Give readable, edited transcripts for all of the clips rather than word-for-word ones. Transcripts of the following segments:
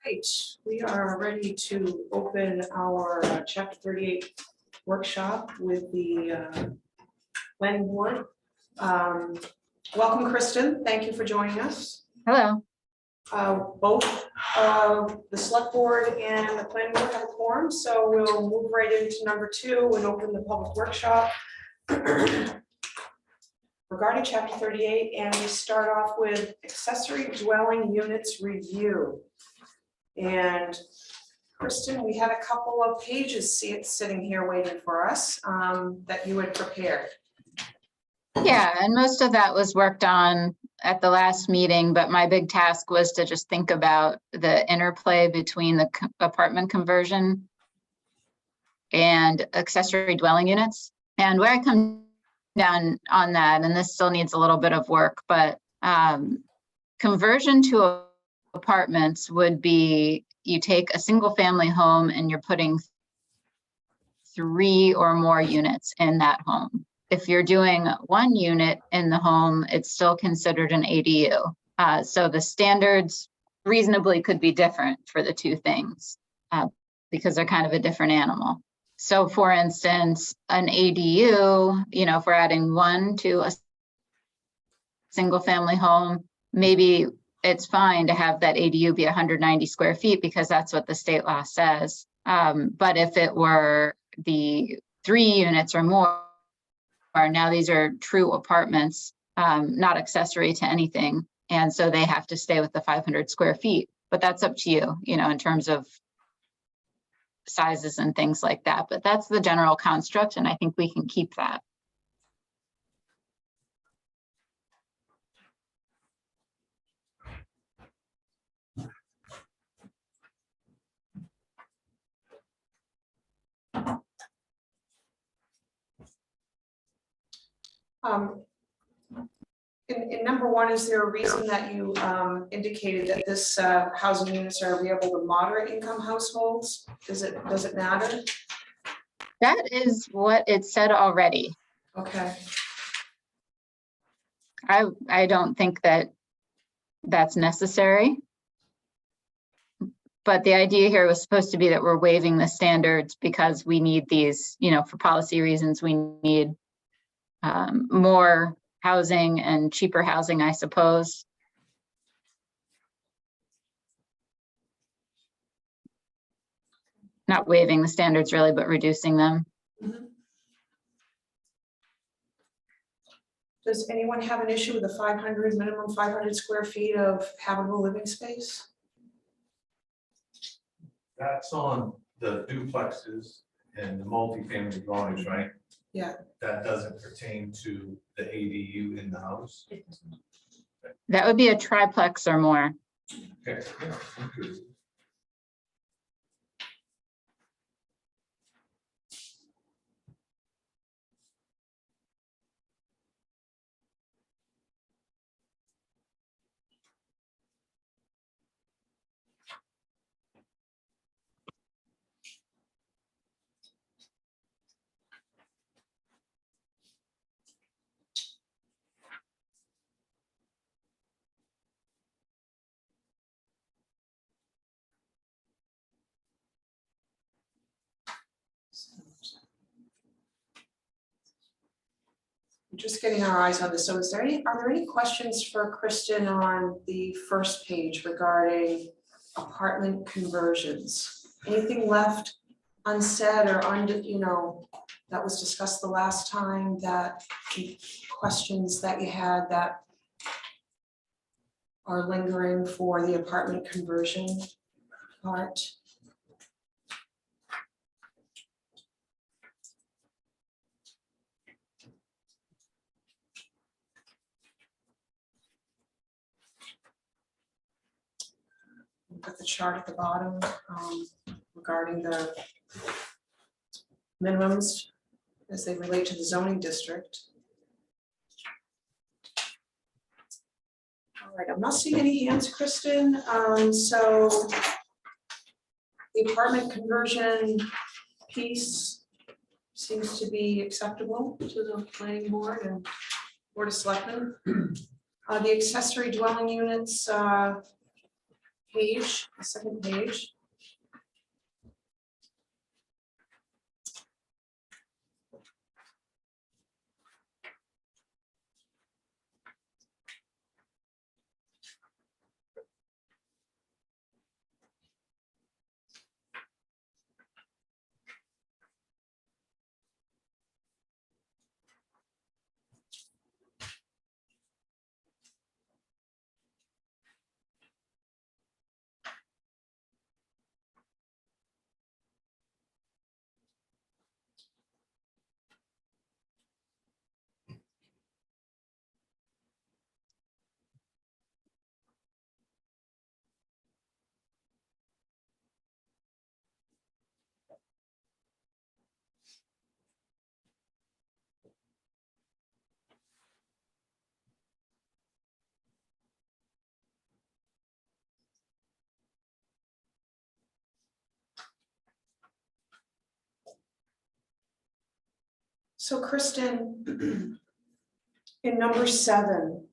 Right, we are ready to open our chapter 38 workshop with the planning board. Welcome, Kristen. Thank you for joining us. Hello. Both the select board and the planning board have a quorum, so we'll move right into number 2 and open the public workshop regarding chapter 38, and we start off with accessory dwelling units review. And Kristen, we had a couple of pages sitting here waiting for us that you had prepared. Yeah, and most of that was worked on at the last meeting, but my big task was to just think about the interplay between the apartment conversion and accessory dwelling units. And where I come down on that, and this still needs a little bit of work, but conversion to apartments would be you take a single family home and you're putting 3 or more units in that home. If you're doing 1 unit in the home, it's still considered an ADU. So the standards reasonably could be different for the 2 things because they're kind of a different animal. So for instance, an ADU, if we're adding 1 to a single family home, maybe it's fine to have that ADU be 190 square feet because that's what the state law says. But if it were the 3 units or more, now these are true apartments, not accessory to anything. And so they have to stay with the 500 square feet, but that's up to you, in terms of sizes and things like that. But that's the general construct, and I think we can keep that. In number 1, is there a reason that you indicated that this housing units are available to moderate income households? Does it matter? That is what it said already. Okay. I don't think that that's necessary. But the idea here was supposed to be that we're waiving the standards because we need these, for policy reasons, we need more housing and cheaper housing, I suppose. Not waiving the standards really, but reducing them. Mm-hmm. Does anyone have an issue with the minimum 500 square feet of habitable living space? That's on the duplexes and the multifamily dwellings, right? Yeah. That doesn't pertain to the ADU in the house. That would be a triplex or more. Okay. Just getting our eyes on this. So are there any questions for Kristen on the first page regarding apartment conversions? Anything left unsaid or that was discussed the last time, that questions that you had that are lingering for the apartment conversion part? Put the chart at the bottom regarding the minimums as they relate to the zoning district. All right, I'm not seeing any hands, Kristen. So the apartment conversion piece seems to be acceptable to the planning board and board of selectmen. The accessory dwelling units page, the second page. So Kristen, in number 7,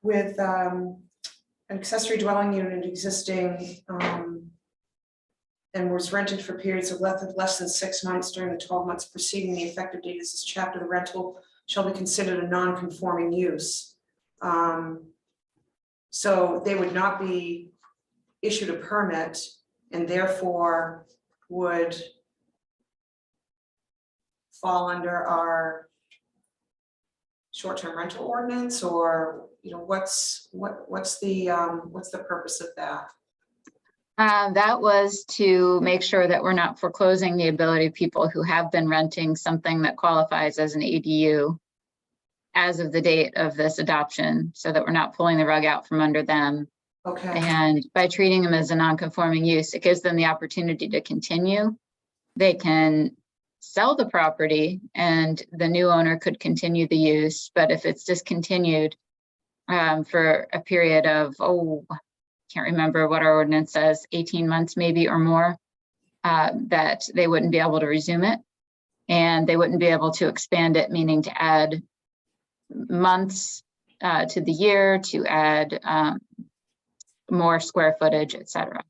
with an accessory dwelling unit existing and was rented for periods of less than 6 months during the 12 months preceding the effective date of this chapter, the rental shall be considered a non-conforming use. So they would not be issued a permit and therefore would fall under our short-term rental ordinance, or what's the purpose of that? That was to make sure that we're not foreclosing the ability of people who have been renting something that qualifies as an ADU as of the date of this adoption, so that we're not pulling the rug out from under them. Okay, And by treating them as a non-conforming use, it gives them the opportunity to continue. They can sell the property and the new owner could continue the use, but if it's discontinued for a period of, can't remember what our ordinance says, 18 months maybe or more, that they wouldn't be able to resume it. And they wouldn't be able to expand it, meaning to add months to the year, to add more square footage, et cetera.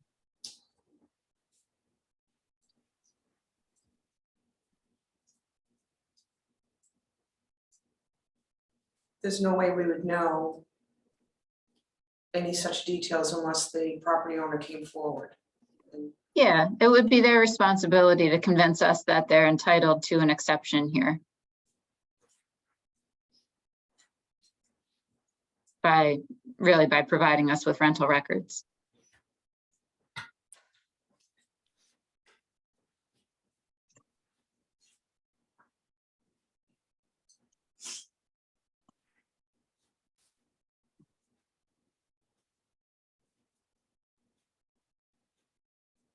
there's no way we would know any such details unless the property owner came forward. Yeah, it would be their responsibility to convince us that they're entitled to an exception here. By providing us with rental records.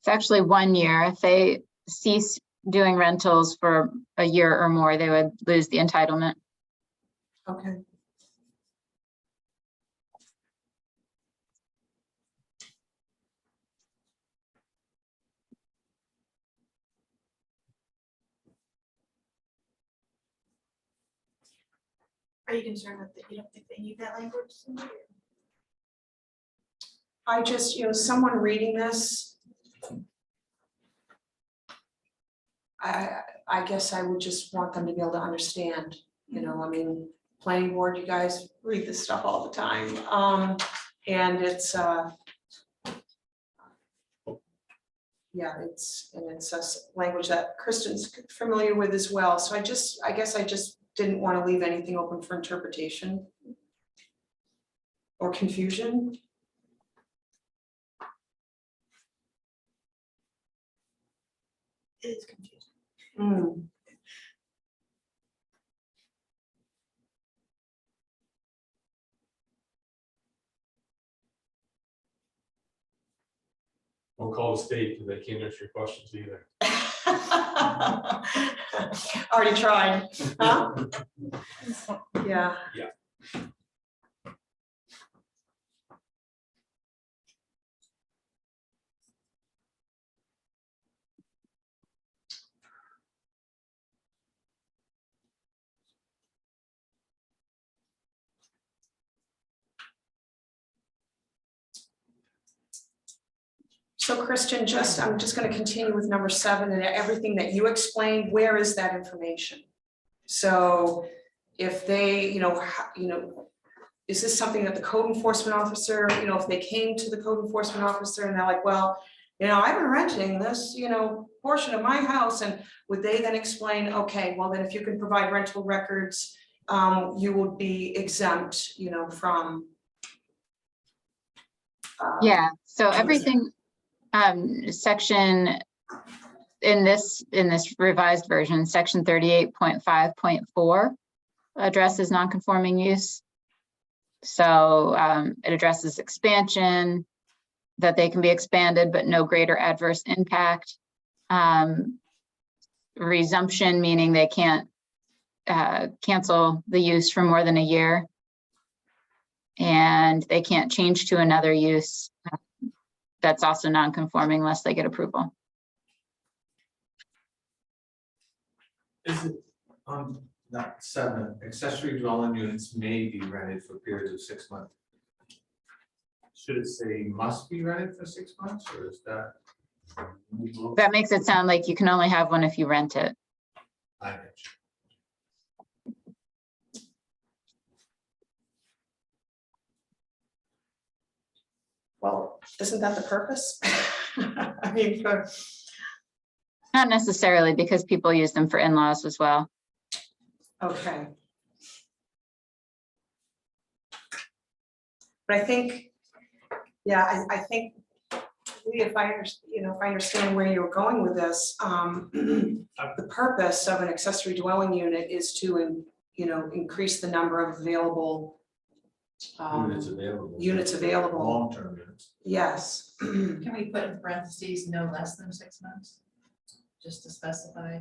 It's actually 1 year. If they cease doing rentals for a year or more, they would lose the entitlement. Okay. Are you concerned that you don't think they need that language? I just, someone reading this, I guess I would just want them to be able to understand, I mean, planning board, you guys read this stuff all the time. And it's, it's a language that Kristen's familiar with as well. So I guess I just didn't want to leave anything open for interpretation or confusion. It is confusing. Don't call the state because they can't answer your questions either. Already tried, huh? Yeah. Yeah. So Kristen, I'm just gonna continue with number 7 and everything that you explained, where is that information? So if they, is this something that the code enforcement officer, if they came to the code enforcement officer and they're like, well, I've been renting this, portion of my house, and would they then explain, okay, well then if you can provide rental records, you will be exempt, from. Yeah, so everything, section, in this revised version, section 38.5.4 addresses non-conforming use. So it addresses expansion, that they can be expanded, but no greater adverse impact. Resumption, meaning they can't cancel the use for more than a year. And they can't change to another use that's also non-conforming unless they get approval. Is it on that 7, accessory dwelling units may be rented for periods of 6 months? Should it say must be rented for 6 months, or is that? That makes it sound like you can only have one if you rent it. I get you. Well, isn't that the purpose? I mean, Not necessarily, because people use them for in-laws as well. okay. But I think, yeah, I think, if I understand where you're going with this, the purpose of an accessory dwelling unit is to, increase the number of available Units available. Long-term units. Yes. Can we put in parentheses no less than 6 months? Just to specify.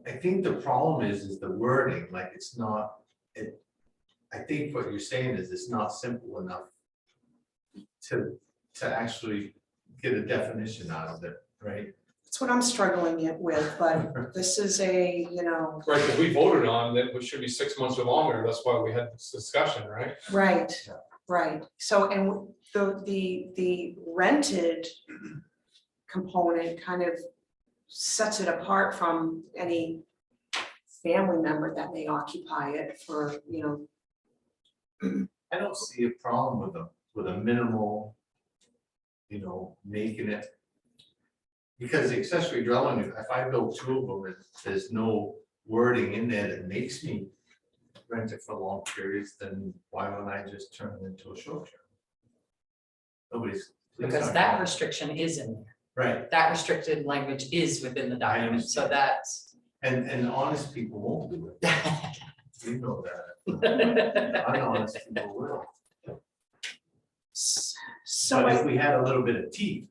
I think the problem is the wording, like it's not, I think what you're saying is it's not simple enough to actually get a definition out of it, right? That's what I'm struggling with, but this is a, Right, because we voted on that, which should be 6 months or longer, that's why we had this discussion, right? right, Yeah. right. So, and the rented component kind of sets it apart from any family member that may occupy it for, I don't see a problem with a minimal, making it. Because the accessory dwelling, if I build 2 of them, and there's no wording in there that makes me rent it for long periods, then why don't I just turn it into a short term? Nobody's. Because that restriction is in there. Right, That restricted language is within the document, so that's. and honest people won't do it, you know that, unhonest people will. so But if I, we had a little bit of teeth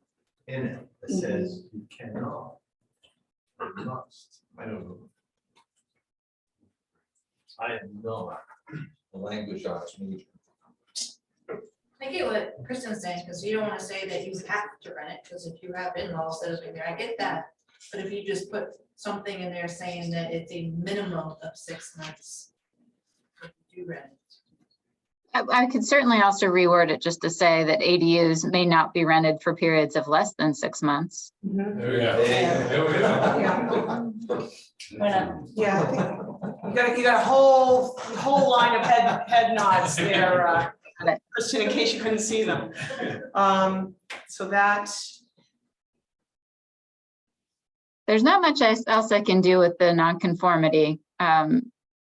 in it that says you cannot, or must, I don't know. I have no language on it. I get what Kristen's saying, because you don't want to say that you have to rent it, because if you have in-laws that are living there, I get that. But if you just put something in there saying that it's a minimum of 6 months, if you do rent it. I could certainly also reword it just to say that ADUs may not be rented for periods of less than 6 months. Mhm. There we go. There we go. Yeah. Yeah, I think you got a whole line of head nods there, Kristen, in case you couldn't see them. So that's, There's not much else I can do with the nonconformity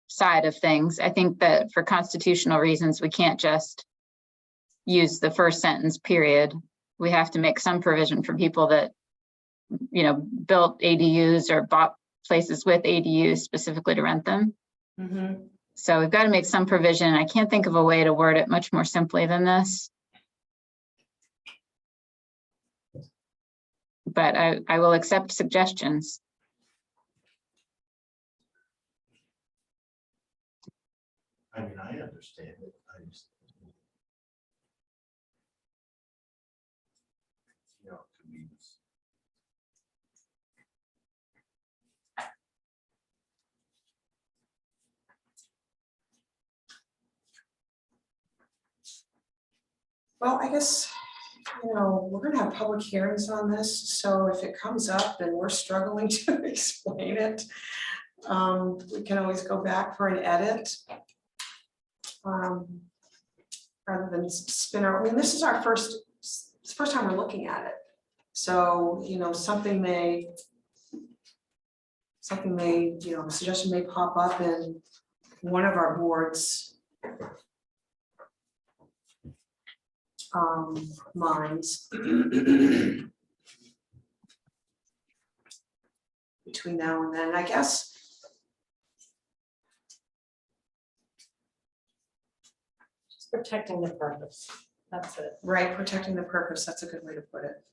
side of things. I think that for constitutional reasons, we can't just use the first sentence, period. We have to make some provision for people that, built ADUs or bought places with ADUs specifically to rent them. mhm. So we've got to make some provision. I can't think of a way to word it much more simply than this. But I will accept suggestions. I mean, I understand it, I just. To me, it's. Well, I guess you know, we're gonna have public hearings on this, so if it comes up and we're struggling to explain it, we can always go back for an edit. Rather than spin our, I mean, this is our first, it's the first time we're looking at it. So, you know, something may, you know, a suggestion may pop up in one of our boards minds between now and then, I guess. Just protecting the purpose, that's it. Right, protecting the purpose, that's a good way to put it.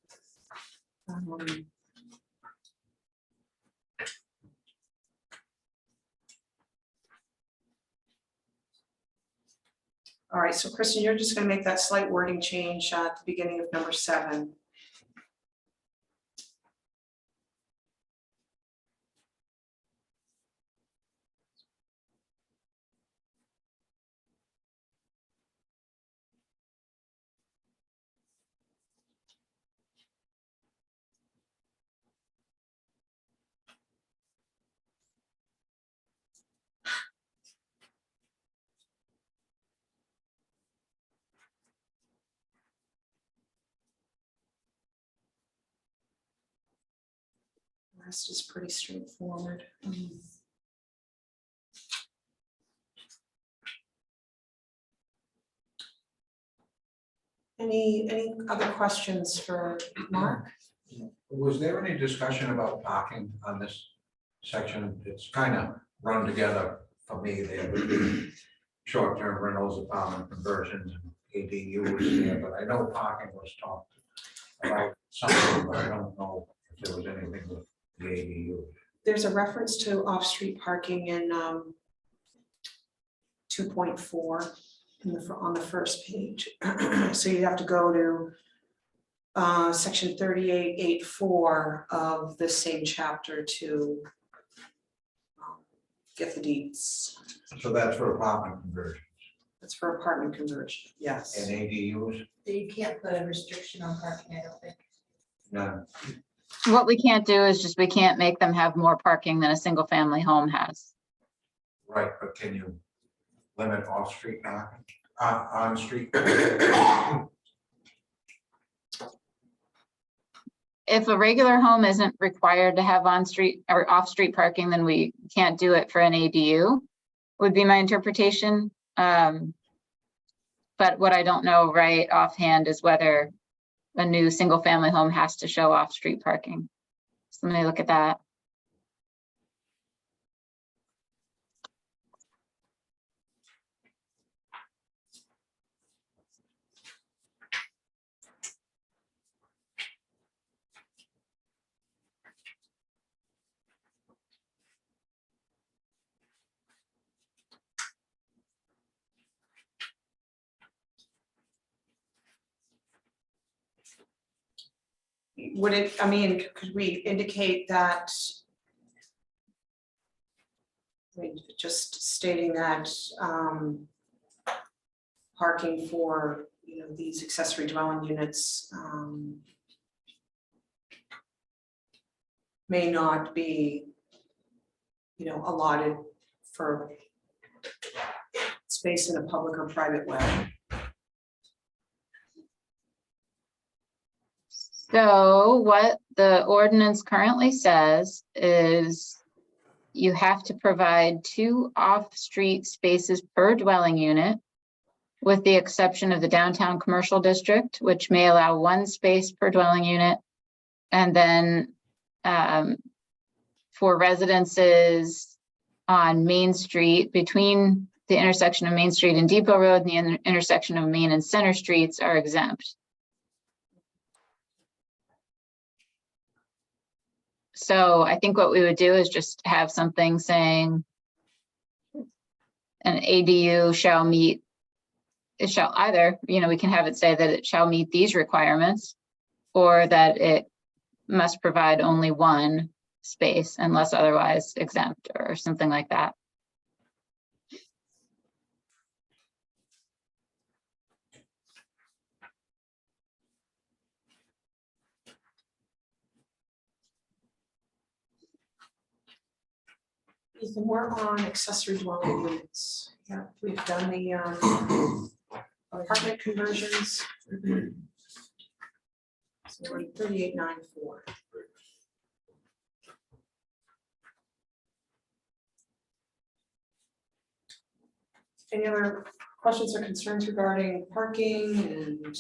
All right, so Kristen, you're just gonna make that slight wording change at the beginning of number 7. The rest is pretty straightforward. Any other questions for Mark? Was there any discussion about parking on this section? It's kind of run together for me there with the short-term rentals, apartment conversions, and ADUs there, but I know parking was talked about something, but I don't know if there was anything with the ADU. There's a reference to off-street parking in 2.4 on the first page. So you have to go to section 38.8.4 of the same chapter to get the deeds. So that's for apartment conversion That's for apartment conversion, yes. and ADUs? You can't put a restriction on parking, I don't think. None. What we can't do is just, we can't make them have more parking than a single family home has. Right, but can you limit off-street parking, on-street? If a regular home isn't required to have on-street or off-street parking, then we can't do it for an ADU, would be my interpretation. But what I don't know right offhand is whether a new single-family home has to show off-street parking. So let me look at that. Would it, I mean, could we indicate that? I mean, just stating that parking for, you know, these accessory dwelling units may not be, you know, allotted for space in a public or private way. So what the ordinance currently says is you have to provide 2 off-street spaces per dwelling unit, with the exception of the downtown commercial district, which may allow 1 space per dwelling unit. And then for residences on Main Street, between the intersection of Main Street and Depot Road and the intersection of Main and Center Streets are exempt. So I think what we would do is just have something saying an ADU shall meet, it shall either, you know, we can have it say that it shall meet these requirements, or that it must provide only 1 space unless otherwise exempt, or something like that. Ethan, we're on accessory dwelling units. Yeah, we've done the apartment conversions. So we're 3894. Any other questions or concerns regarding parking and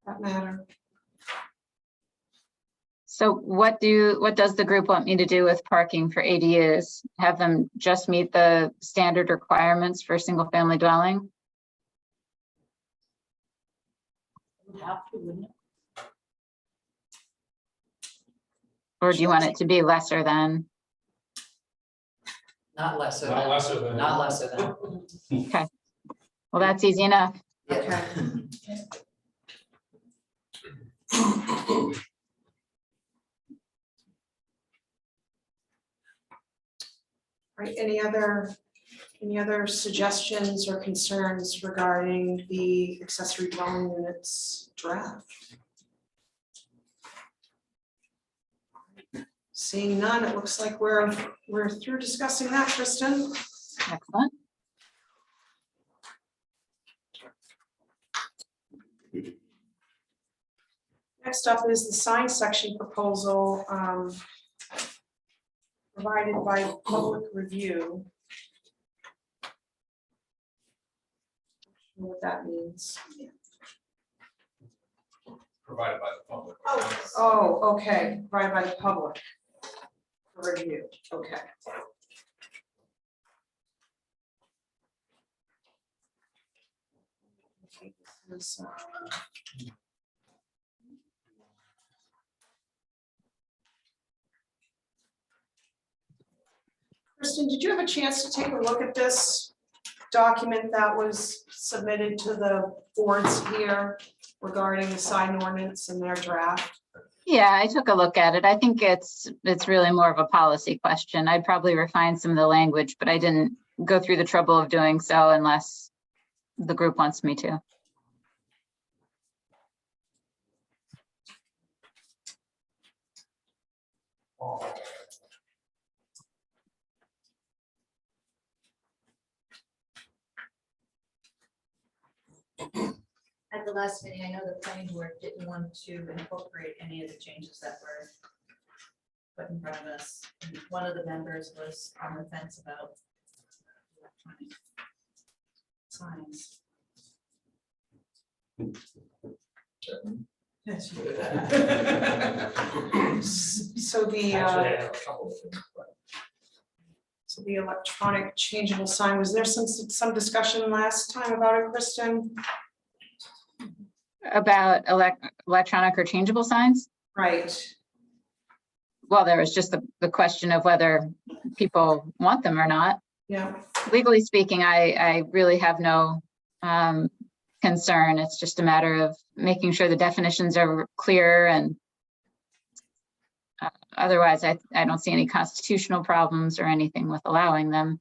that matter? So what does the group want me to do with parking for ADUs? Have them just meet the standard requirements for single family dwelling? Would have to, wouldn't it? Or do you want it to be lesser than? Not lesser Not than, lesser than. not lesser than. Well, that's easy enough. Yeah. Right, any other suggestions or concerns regarding the accessory dwelling units draft? Seeing none, it looks like we're through discussing that, Kristen. Excellent. Next up is the sign section proposal provided by public review. What that means. Provided by the public. Oh, okay, provided by the public for review, okay. This is, Kristen, did you have a chance to take a look at this document that was submitted to the boards here regarding the sign ordinance and their draft? Yeah, I took a look at it. I think it's really more of a policy question. I'd probably refine some of the language, but I didn't go through the trouble of doing so unless the group wants me to. At the last meeting, I know the planning board didn't want to incorporate any of the changes that were put in front of us. And one of the members was on the fence about electronic signs. So the electronic changeable sign, was there some discussion last time about it, Kristen? About electronic or changeable signs? Right, Well, there was just the question of whether people want them or not. yeah, Legally speaking, I really have no concern. It's just a matter of making sure the definitions are clear, and otherwise I don't see any constitutional problems or anything with allowing them.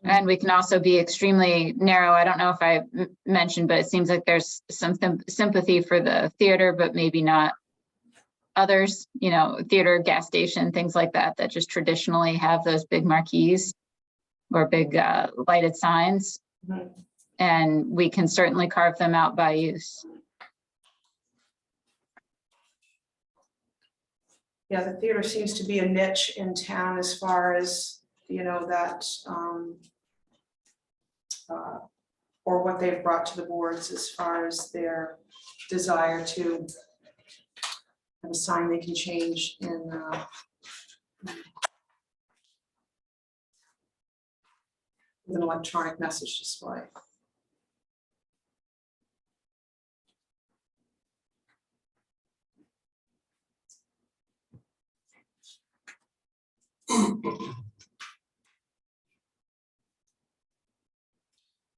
And we can also be extremely narrow. I don't know if I mentioned, but it seems like there's some sympathy for the theater, but maybe not others, you know, theater, gas station, things like that, that just traditionally have those big marquees or big lighted signs. Mhm. And we can certainly carve them out by use. yeah, the theater seems to be a niche in town as far as, you know, that or what they've brought to the boards as far as their desire to have a sign they can change in with an electronic message display.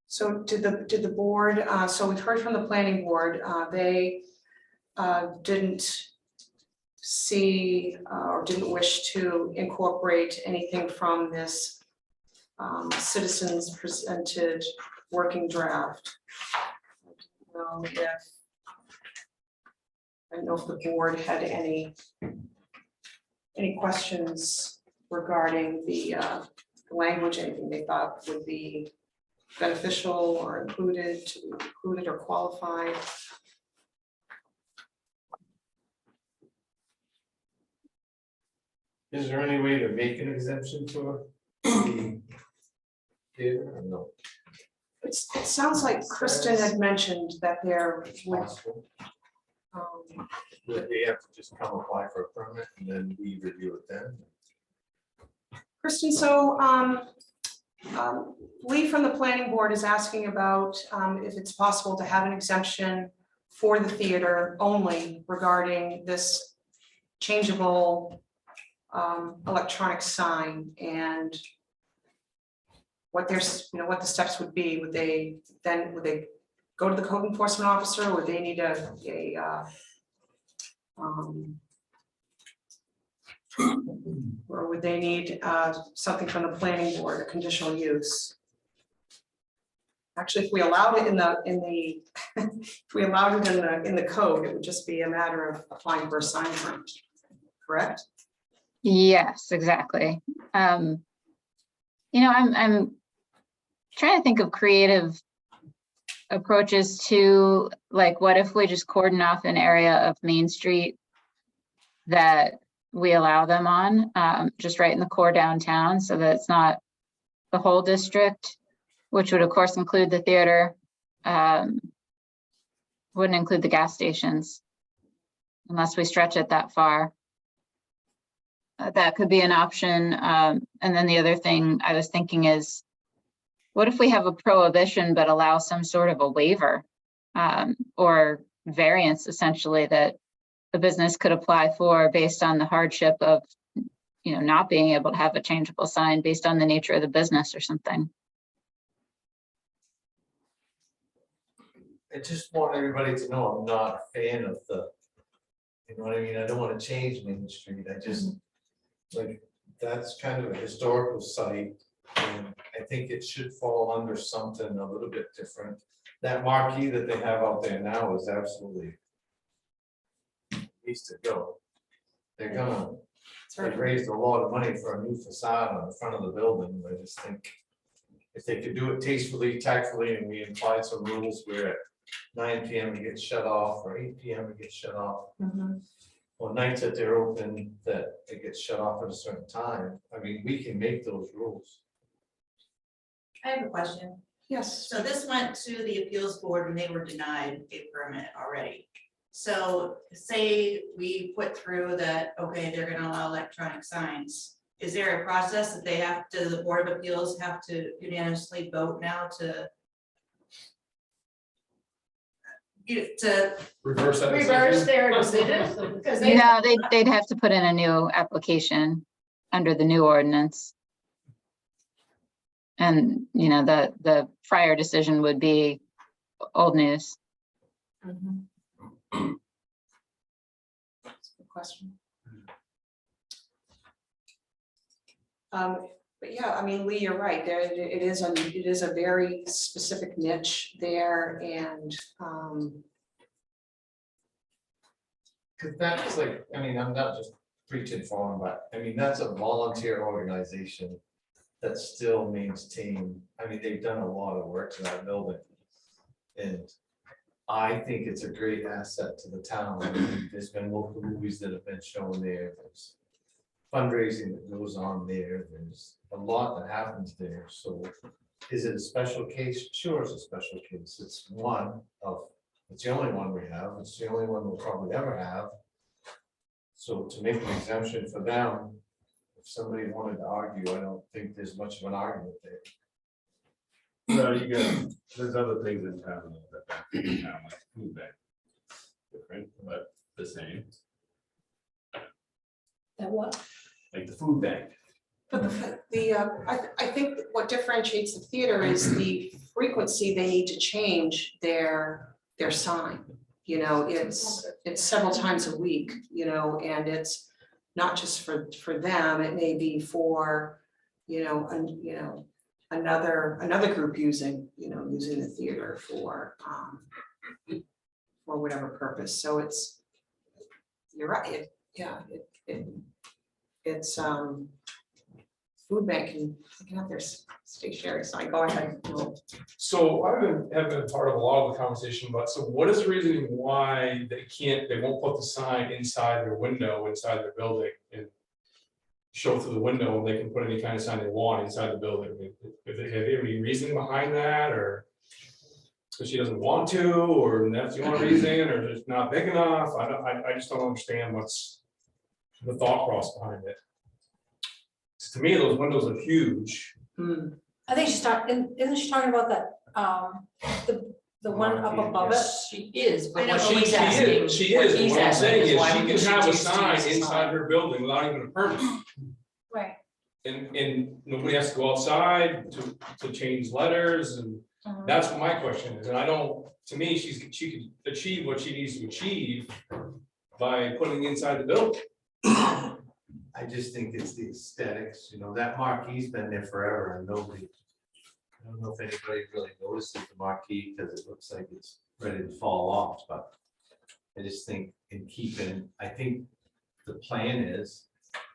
So did the board, so we've heard from the planning board, they didn't see or didn't wish to incorporate anything from this citizens presented working draft. I don't know if the board had any Any questions regarding the language, anything they thought would be beneficial or included or qualified? Is there any way to make an exemption for the theater or no? It sounds like Kristen had mentioned that there would, Possible. um, Would they have to just come apply for a permit and then we review it then? Kristen, so Lee from the planning board is asking about if it's possible to have an exemption for the theater only regarding this changeable electronic sign and what there's, what the steps would be. Would they go to the code enforcement officer, or would they need or would they need something from the planning board, a conditional use? Actually, if we allowed it if we allowed it in the code, it would just be a matter of applying for a sign permit, correct? Yes, exactly. I'm trying to think of creative approaches to, like, what if we just cordon off an area of Main Street that we allow them on, just right in the core downtown, so that it's not the whole district, which would of course include the theater, wouldn't include the gas stations unless we stretch it that far. That could be an option. And then the other thing I was thinking is, what if we have a prohibition but allow some sort of a waiver or variance, essentially, that the business could apply for based on the hardship of, not being able to have a changeable sign based on the nature of the business or something. I just want everybody to know I'm not a fan of you know what I mean? I don't want to change Main Street. I just, like, that's kind of a historical site. And I think it should fall under something a little bit different. That marquee that they have out there now is absolutely needs to go. They've raised a lot of money for a new facade on the front of the building. I just think if they could do it tastefully, tactfully, and we applied some rules where at 9 PM it gets shut off, or 8 PM it gets shut off, or nights that they're open, that it gets shut off at a certain time. I mean, we can make those rules. I have a question. Yes. So this went to the appeals board and they were denied a permit already. So say we put through that, okay, they're gonna allow electronic signs. Is there a process that the Board of Appeals have to unanimously vote now to Reverse that reverse decision. their decision? Because they, No, they'd have to put in a new application under the new ordinance. And, the prior decision would be old news. That's a good question. But yeah, I mean, Lee, you're right. It is a very specific niche there, and Cause that's like, I mean, I'm not just preaching for them, but I mean, that's a volunteer organization that still maintain, I mean, they've done a lot of work to that building. And I think it's a great asset to the town. I mean, there's been local movies that have been shown there. There's fundraising that goes on there. There's a lot that happens there. So is it a special case? Sure, it's a special case. It's the only one we have. It's the only one we'll probably ever have. So to make an exemption for them, if somebody wanted to argue, I don't think there's much of an argument there. No, there's other things in town that benefit the town, like food bank. Different, but the same, That what? like the food bank. but I think what differentiates the theater is the frequency they need to change their sign. It's several times a week, and it's not just for them. It may be for another group using the theater for whatever purpose. So you're right. it's, food bank and picking up their stationery sign, go ahead. So have been part of a lot of the conversation, but so what is the reasoning why they won't put the sign inside their window, inside their building and show through the window, and they can put any kind of sign they want inside the building? I mean, have they any reason behind that, or because she doesn't want to, or that's the only reason, or just not big enough? I just don't understand what's the thought process behind it. To me, those windows are huge. I think she's talking, isn't she talking about that, the one up above it? She is, but I know, what but she's she asking. She what is, he's what I'm asking saying is, why she we can should have a choose to sign use a inside sign. her building without even a permit. Right. And nobody has to go outside to change letters, and that's what my question is, and I don't, to me, she could achieve what she needs to achieve by putting it inside the building. I just think it's the aesthetics, you know, that marquee's been there forever and nobody, I don't know if anybody really notices the marquee because it looks like it's ready to fall off, but I just think I think the plan is,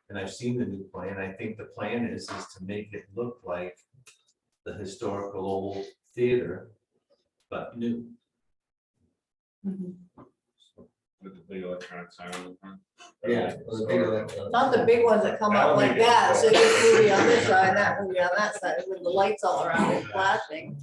and I've seen the new plan, I think the plan is to make it look like the historical old theater, but new. With the big electronic sign on the front. Not the big ones that come up That'll like make it that, look so better. this movie on this side, that movie on that side, with the lights all around it flashing.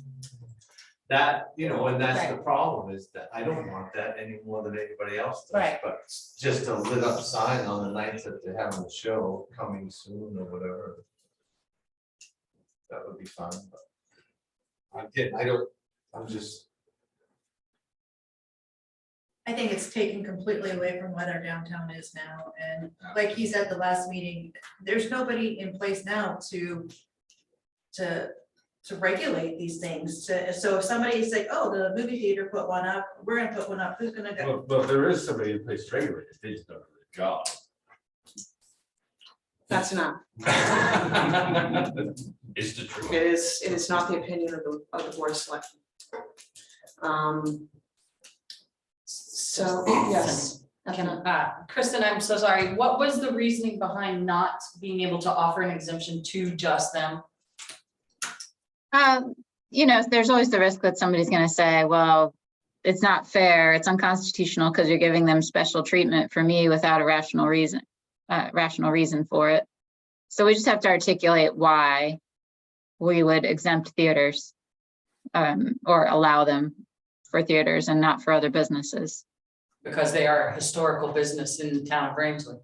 That, you know, and that's the problem is that I don't want that any more than anybody else does. Right. But just a lit up sign on the night that they're having a show coming soon or whatever. That would be fun, but. Again, I'm just, I think it's taken completely away from what our downtown is now, and like he said the last meeting, there's nobody in place now to regulate these things, so if somebody's like, oh, the movie theater put one up, we're gonna put one up, who's gonna go? But there is somebody in place to regulate it, they just don't do the job. That's enough. It's the truth. It is not the opinion of the board of selectmen. So, yes. Kristen, I'm so sorry. What was the reasoning behind not being able to offer an exemption to just them? You know, there's always the risk that somebody's gonna say, well, it's not fair, it's unconstitutional because you're giving them special treatment for me without a rational reason for it. So we just have to articulate why we would exempt theaters or allow them for theaters and not for other businesses. Because they are a historical business in the town of Rangeley.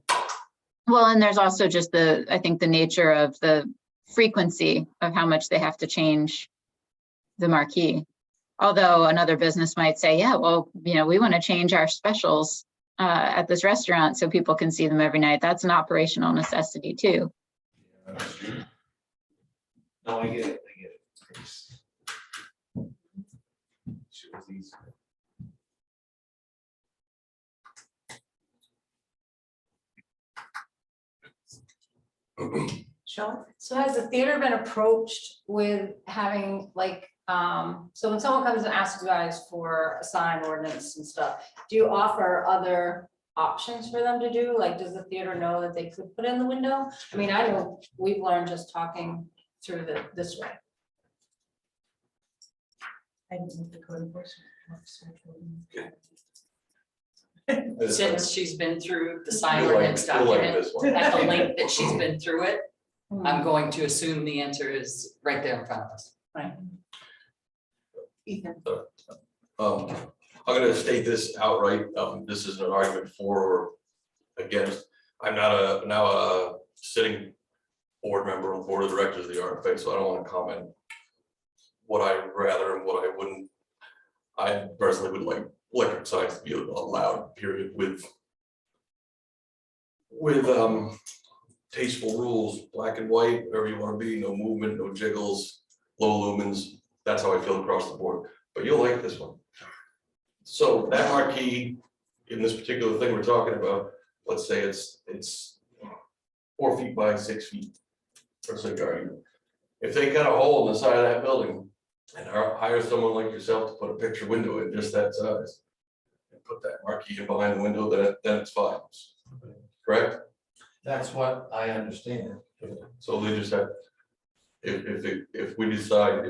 Well, and there's also just I think the nature of the frequency of how much they have to change the marquee. Although another business might say, yeah, well, you know, we want to change our specials at this restaurant so people can see them every night. That's an operational necessity too. no, I get it. She was easy. Sean? So has the theater been approached with having like, so when someone comes and asks you guys for a sign ordinance and stuff, do you offer other options for them to do? Like, does the theater know that they could put in the window? I mean, I know we've learned just talking through this way. I didn't think the code enforcement officer Since she's been through the sign You'll like- ordinance you'll like document, this one. at the length that she's been through it, I'm going to assume the answer is right there in front of us. Ethan? I'm gonna state this outright, this is an argument for or against. I'm now a sitting board member on the board of directors of the RFA, so I don't wanna comment what I'd rather and what I wouldn't. I personally would like electric signs to be allowed, period, with tasteful rules, black and white, wherever you wanna be, no movement, no jiggles, low lumens. That's how I feel across the board, but you'll like this one. So that marquee, in this particular thing we're talking about, let's say it's 4 feet by 6 feet. For sake of argument. If they cut a hole in the side of that building and hire someone like yourself to put a picture window in just that size. And put that marquee in behind the window, then it's fine, correct? That's what I understand. So they just have, if we decide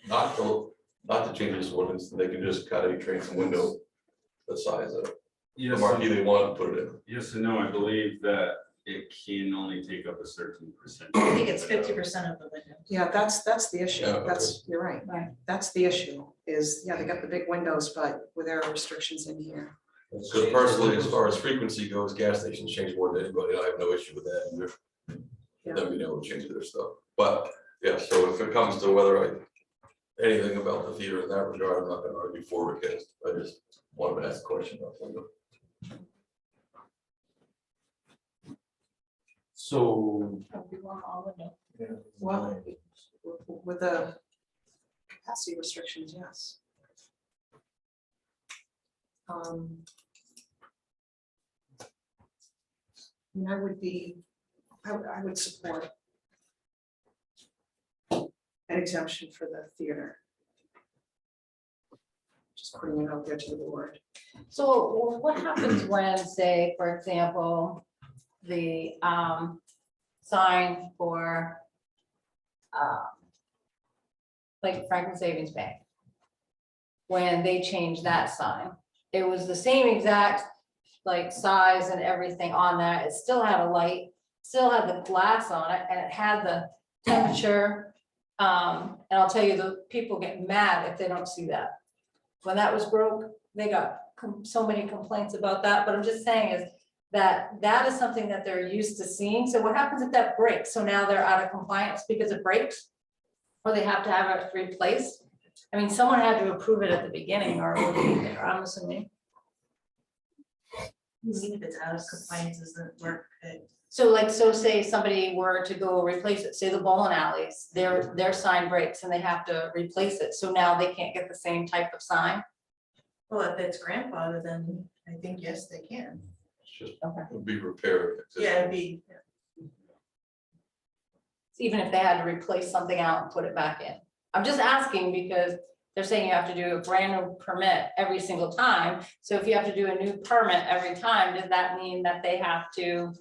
not to change this ordinance, then they can just cut a transom window the size of the Yes, marquee they want, and put it in. yes and no, I believe that it can only take up a certain percentage. I think it's 50% of the window. Yeah, that's the issue. Yeah, okay. That's, you're right. Right. That's the issue is, yeah, they got the big windows, but with there are restrictions in here. Because personally, as far as frequency goes, gas stations change more than anybody, I have no issue with that either. Yeah. Them being able to change their stuff, but, yeah, so if it comes to whether anything about the theater in that regard, I'm not gonna argue for or against, I just wanted to ask a question about them. So, Well, with the capacity restrictions, yes. I mean, I would support an exemption for the theater. Just putting it out there to the board. So what happens when, say, for example, the sign for like Franklin Savings Bank, when they changed that sign, it was the same exact like size and everything on that. It still had a light, still had the glass on it, and it had the temperature. And I'll tell you, the people get mad if they don't see that. When that was broke, they got so many complaints about that, but I'm just saying is that that is something that they're used to seeing. So what happens if that breaks? So now they're out of compliance because it breaks? Or they have to have it replaced? I mean, someone had to approve it at the beginning or it would be there, I'm assuming. Even if it's out of compliance, doesn't work. So like, so say somebody were to go replace it, say the bowling alleys, their sign breaks and they have to replace it. So now they can't get the same type of sign? Well, if it's grandfather, then I think, yes, they can. It's just, Okay. it would be repaired. Yeah, it'd be, Even if they had to replace something out and put it back in. I'm just asking because they're saying you have to do a brand new permit every single time. So if you have to do a new permit every time, does that mean that they have to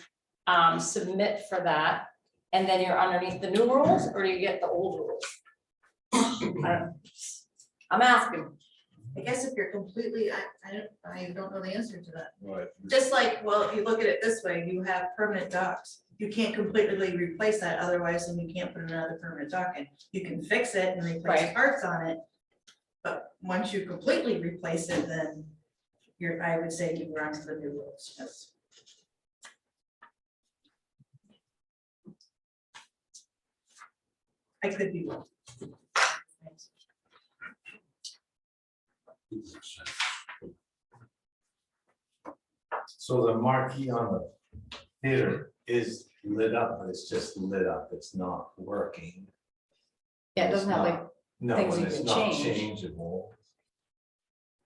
submit for that? And then you're underneath the new rules, or do you get the old rules? I'm asking. I guess if you're completely, I don't know the answer to that. right, Just like, well, if you look at it this way, you have permanent docks. You can't completely replace that, otherwise then you can't put another permanent dock in. You can fix it and replace Right. parts on it. But once you completely replace it, then I would say you run to the new rules, yes. I could be wrong. So the marquee on the theater is lit up, but it's just lit up, it's not working. Yeah, it doesn't have like, No, things and you it's can not change. changeable.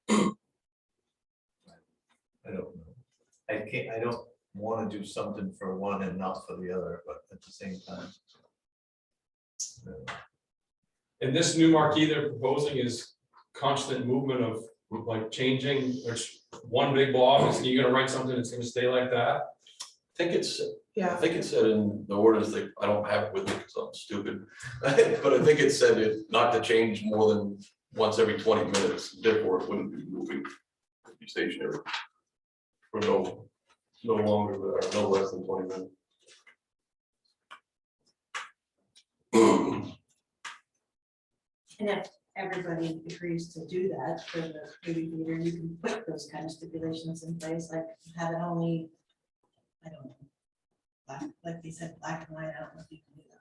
I don't know. I don't wanna do something for one and not for the other, but at the same time. And this new marquee they're proposing is constant movement of like changing, there's one big block, is you gonna write something that's gonna stay like that? I think it's Yeah, said in the orders that, I don't have it with me because I'm stupid, but I think it said it not to change more than once every 20 minutes, therefore it wouldn't be moving, it'd be stationary. For no longer, or no less than 20 minutes. And if everybody agrees to do that for the movie theater, you can put those kind of stipulations in place, like have it only, I don't know. Like they said, black and white, I don't know if you can do that.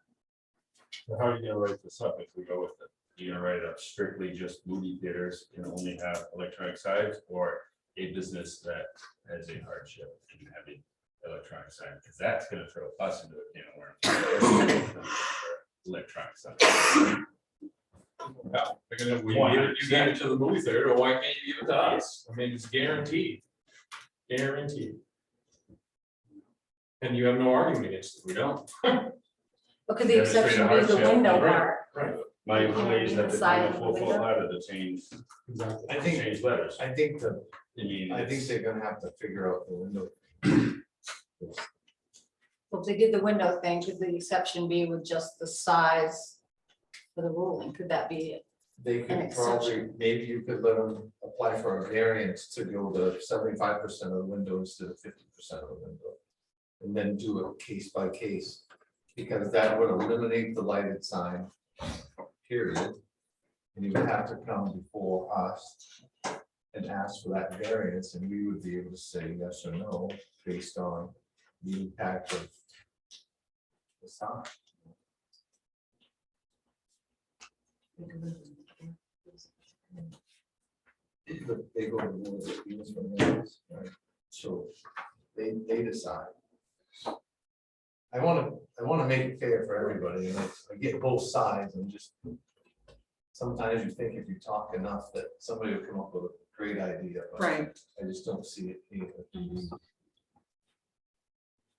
how are you gonna write this up if we go with it? You're gonna write it up strictly just movie theaters can only have electronic signs, or a business that has a hardship in having electronic signs, because that's gonna throw us into a can of worms. Electronic signs. Yeah, they're gonna, Why? you gave it to the movie theater, or why can't you give it to us? I mean, it's guaranteed. Guaranteed. And you have no argument against it, we don't. because the exception would be the Demonstrate a window hardship. part. My employees have to Inside do a of the full window? letter to change, I think, change letters. I think the, I mean, I think it's- they're gonna have to figure out the window. So if they did the window thing, could the exception be with just the size for the ruling? Could that be it? They An could probably, exception. maybe you could let them apply for a variance to go to 75% of the window instead of 50% of the window. And then do it case by case, because that would eliminate the lighted sign, period. And you would have to come before us and ask for that variance, and we would be able to say yes or no based on the impact of the sign. They go to the board of appeals from there, right? So they decide. I wanna make it fair for everybody, and I get both sides, and just sometimes you think if you talk enough that somebody will come up with a great idea, but Right, I just don't see it here.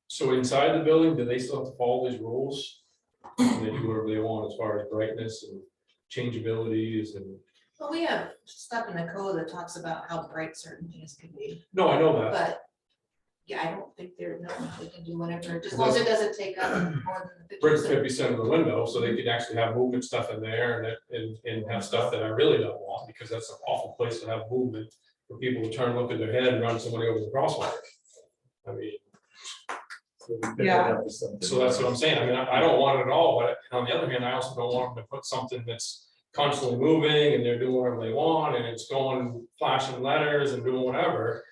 So inside the building, do they still have to follow these rules? And they do whatever they want as far as brightness and changeabilities and, Well, we have stuff in the code that talks about how bright certain things can be, no, I know that. but yeah, I don't think they're, no, they can do whatever, just as long as it doesn't take up more than Bricks 50%. 50% of the window, so they could actually have movement stuff in there and have stuff that I really don't want, because that's an awful place to have movement for people to turn, look at their head and run somebody over the crosswalk. I mean, Yeah. so that's what I'm saying. I mean, I don't want it at all, but on the other hand, I also don't want them to put something that's constantly moving and they're doing whatever they want and it's going flashing letters and doing whatever.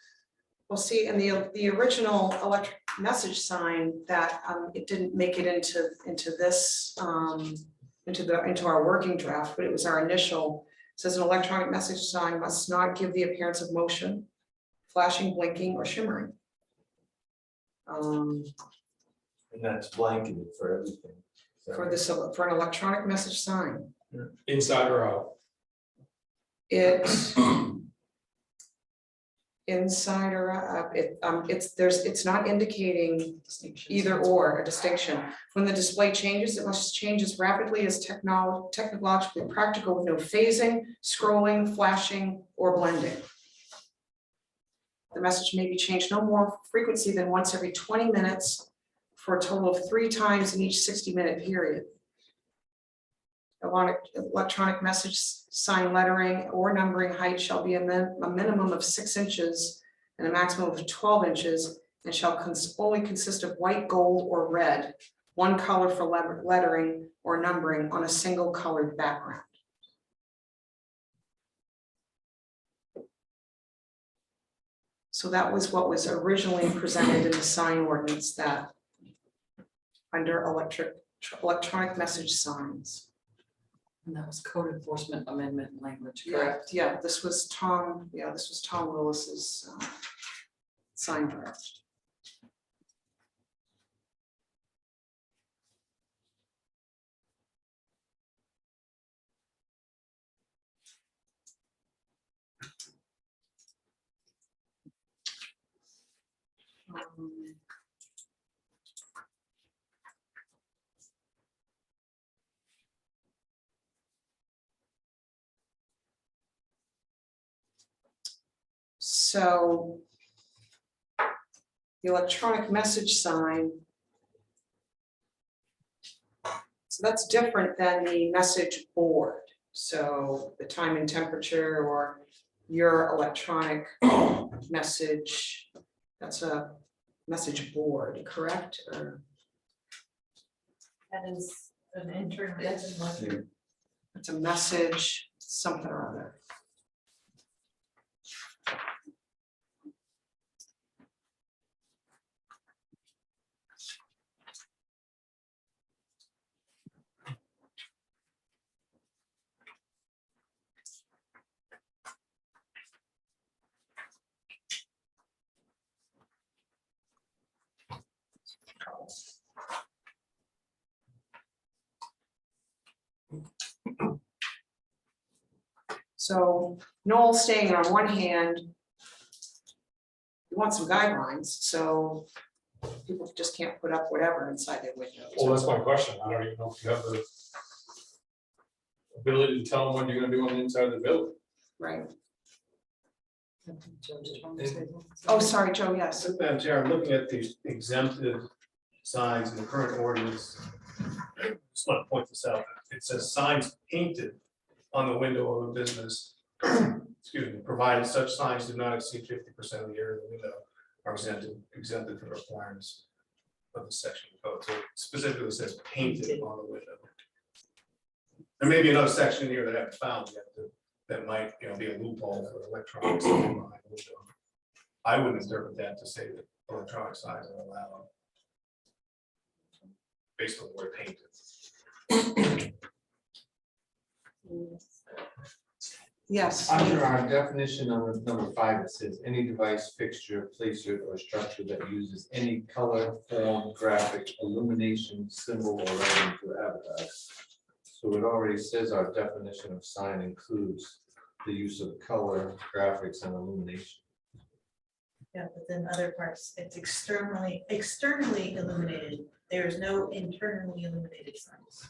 well, see, in the original electric message sign that, it didn't make it into this, into our working draft, but it was our initial. It says an electronic message sign must not give the appearance of motion, flashing, blinking, or shimmering. And that's blanketed for everything. So- For an electronic message sign. Inside or out? It inside or out, it's not indicating either or a distinction. When the display changes, it must change as rapidly as technologically practical with no phasing, scrolling, flashing, or blending. The message may be changed no more frequency than once every 20 minutes for a total of 3 times in each 60-minute period. Electronic message sign lettering or numbering height shall be a minimum of 6 inches and a maximum of 12 inches and shall only consist of white, gold, or red, one color for lettering or numbering on a single colored background. So that was what was originally presented in the sign ordinance that under electronic message signs. And that was code enforcement amendment language, Yeah, correct? yeah, this was Tom Willis's sign draft. So the electronic message sign, so that's different than the message board. So the time and temperature or your electronic message, that's a message board, correct? Or That is an internal, that's a it's a message, something or other. So Noel's saying on one hand, we want some guidelines, so people just can't put up whatever inside their windows. Well, that's my question. I don't even know if you have the ability to tell them what you're gonna do on the inside of the building. Right. Joe, just wanted to say something. Oh, sorry, Joe, yes. Madam Chair, I'm looking at the exempted signs in the current ordinance. Just want to point this out, it says signs painted on the window of a business. Excuse me, provided such signs do not exceed 50% of the area of the window are exempted from the requirements of the section of code. So it specifically says painted on the window. There may be another section here that I haven't found yet that might, be a loophole for electronic sign behind the window. I wouldn't interpret that to say that electronic signs are allowed based on the word painted. Yes. Under our definition of number 5, it says any device, fixture, placer, or structure that uses any color, form, graphic, illumination, symbol, or writing to advertise. So it already says our definition of sign includes the use of color, graphics, and illumination. Yeah, but then other parts, it's externally illuminated. There is no internally illuminated signs.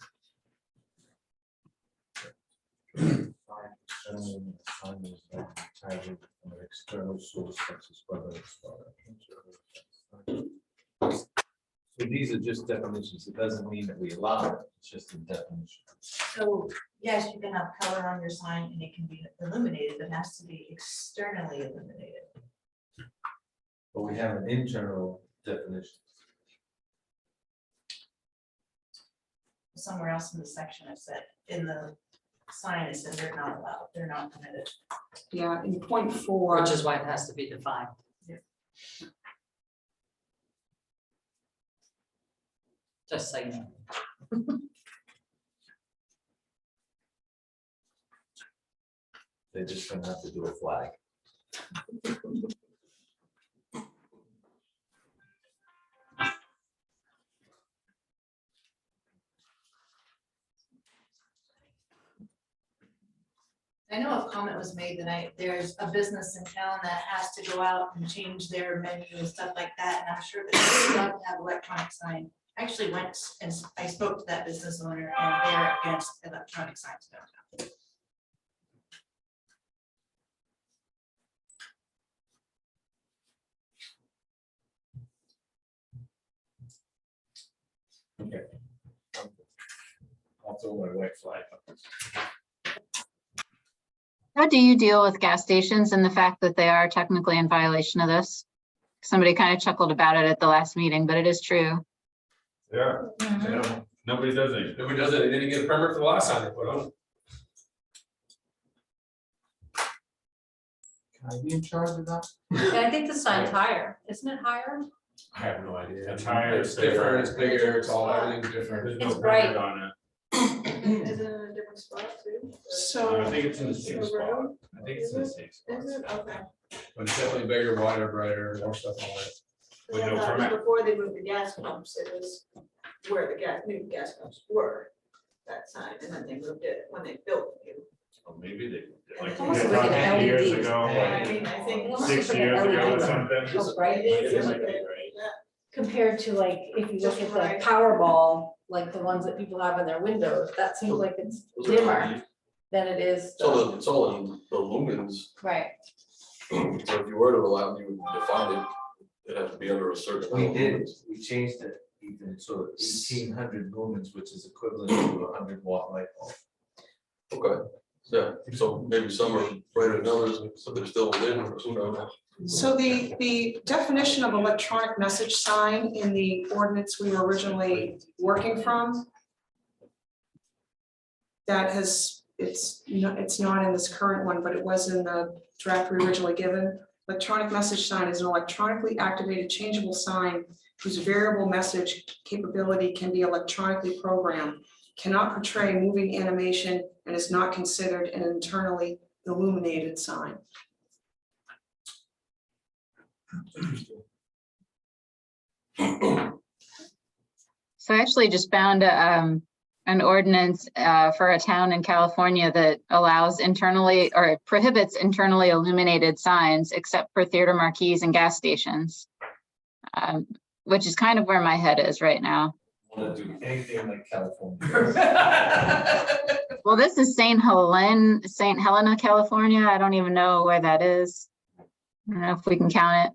External source such as whether it's. So these are just definitions. It doesn't mean that we allow it. It's just a definition. So, yes, you can have color on your sign and it can be illuminated, but it has to be externally illuminated. But we have an internal definition. Somewhere else in the section, it said, in the sign, it said they're not allowed, they're not permitted. Yeah, in point 4. Which is why it has to be defined. Just so you know. They're just gonna have to do a flag. I know a comment was made that there's a business in town that has to go out and change their menu and stuff like that, and I'm sure that they would love to have electronic sign. I actually went and I spoke to that business owner, and they're against electronic signs downtown. Okay. I'll throw my white flag up. How do you deal with gas stations and the fact that they are technically in violation of this? Somebody kind of chuckled about it at the last meeting, but it is true. Yeah, yeah, nobody does it. Nobody does it, they didn't get a permit for the last sign they put on. Can I be in charge of that? And I think the sign's higher, isn't it higher? I have no idea. It's higher, It's different, it's bigger, it's all, everything's different. There's no It's bright. permit on it. Is it in a different spot too? So I think it's in the same spot. I think it's in the same spot. Is it? Okay. But it's definitely bigger, wider, brighter, more stuff on it. With I no thought it was permit. before they moved the gas pumps, it was where the new gas pumps were, that sign, and then they moved it when they built the new. Or maybe they. It's almost they're like an talking years LED. ago, I like mean, I think. Almost 6 like an years ago or LED. something. Oh, bright. It is, It it's might be, like- right? yeah. Compared to like, if you look at the Right. Powerball, like the ones that people have in their windows, that seems like it's Those are dimmer LED. than it is. It's all in the lumens, Right, so if you were to allow, you would define it, it'd have to be under a certain. We amount of did, lumens. we changed it, Ethan, so 1,800 lumens, which is equivalent to a 100-watt light bulb. Okay, yeah, so maybe some are brighter than others, some are still within, or who knows? So the definition of electronic message sign in the ordinance we were originally working from, that it's not in this current one, but it was in the draft we originally given. Electronic message sign is an electronically activated changeable sign whose variable message capability can be electronically programmed, cannot portray moving animation, and is not considered an internally illuminated sign. So I actually just found an ordinance for a town in California that allows internally or prohibits internally illuminated signs except for theater marquees and gas stations, which is kind of where my head is right now. Want to do anything like California. Well, this is St. Helena, California. I don't even know where that is. I don't know if we can count it.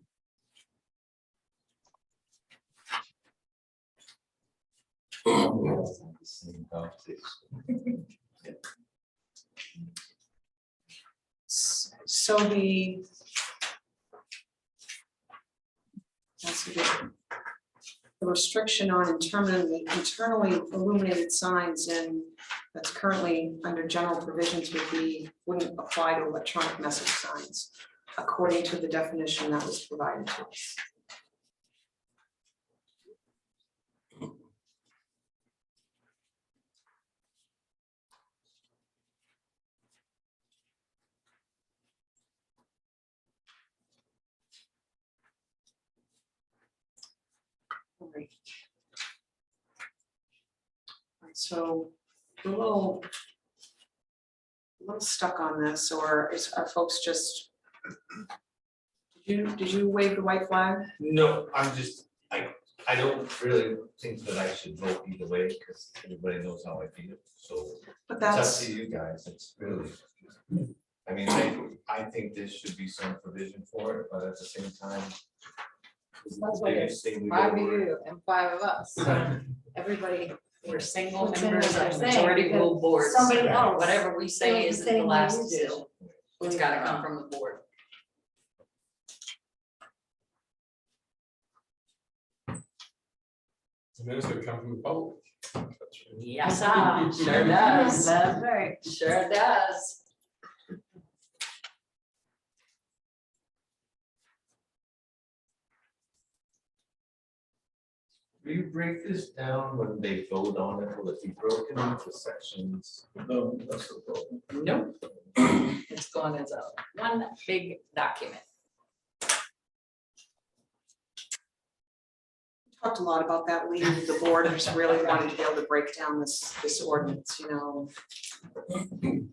So the. That's a good. The restriction on internally illuminated signs and that's currently under general provisions wouldn't apply to electronic message signs, according to the definition that was provided to us. All right. All right, so we're a little stuck on this, or are folks just, did you wave the white flag? No, I'm just, I don't really think that I should vote either way, because everybody knows how I feel, so But it's up that's, to you guys, it's really. I mean, I think there should be some provision for it, but at the same time. That's what it is. 5 of you and 5 of us, so everybody. We're single What's in members what of they're saying, majority rule because boards. somebody else Whatever we say feels the isn't the same way last you do. decision. It's gotta come from the board. The minutes would come from the public. Yes, sure does. That's right. Sure does. Do you break this down when they vote on it, will it be broken into sections? No, that's the problem. Nope. It's going as a one big document. talked a lot about that leading to the board, I just really wanted to be able to break down this ordinance, you know.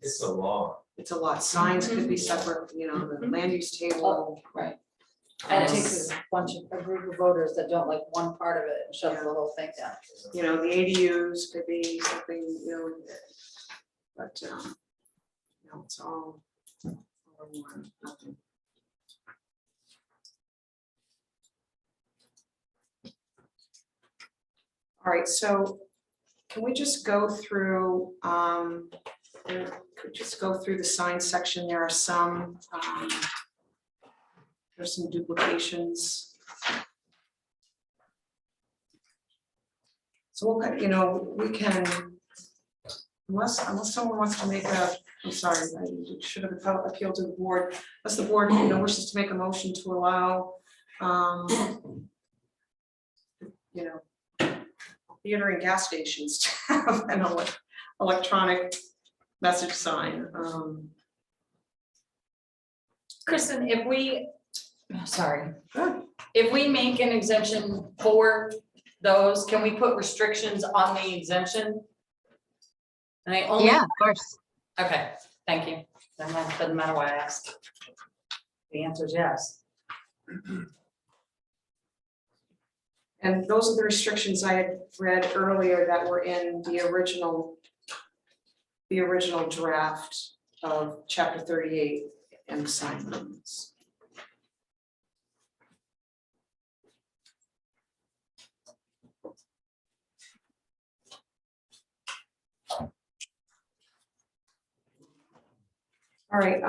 It's a law. It's a lot, signs could be separate, you know, the land use table. Right. And it takes a group of voters that don't like one part of it and shut the whole thing down. You know, the ADUs could be something, you know, but, you know, it's all one, nothing. All right, so can we just go through, the sign section? There are some, there's some duplications. So we'll, you know, we can, unless someone wants to make a, I'm sorry, I should have appealed to the board, unless the board, you know, wishes to make a motion to allow, you know, theater and gas stations to have an electronic message sign. Kristen, if we, sorry, Good. if we make an exemption for those, can we put restrictions on the exemption? And I only. Yeah, of course. Okay, thank you. Then that doesn't matter why I asked. The answer is yes. And those are the restrictions I had read earlier that were in the original draft of chapter 38 and the sign ordinance. All right,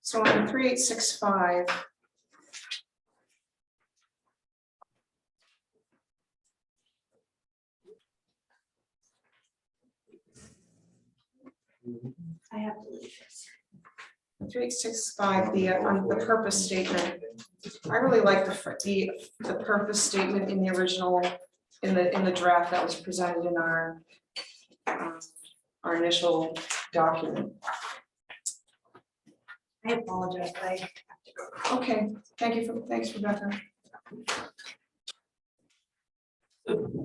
so on 3865. I have to leave this. 3865, the purpose statement. I really like the purpose statement in the original, in the draft that was presented in our initial document. I apologize, but I have to go. Okay, thanks, Rebecca.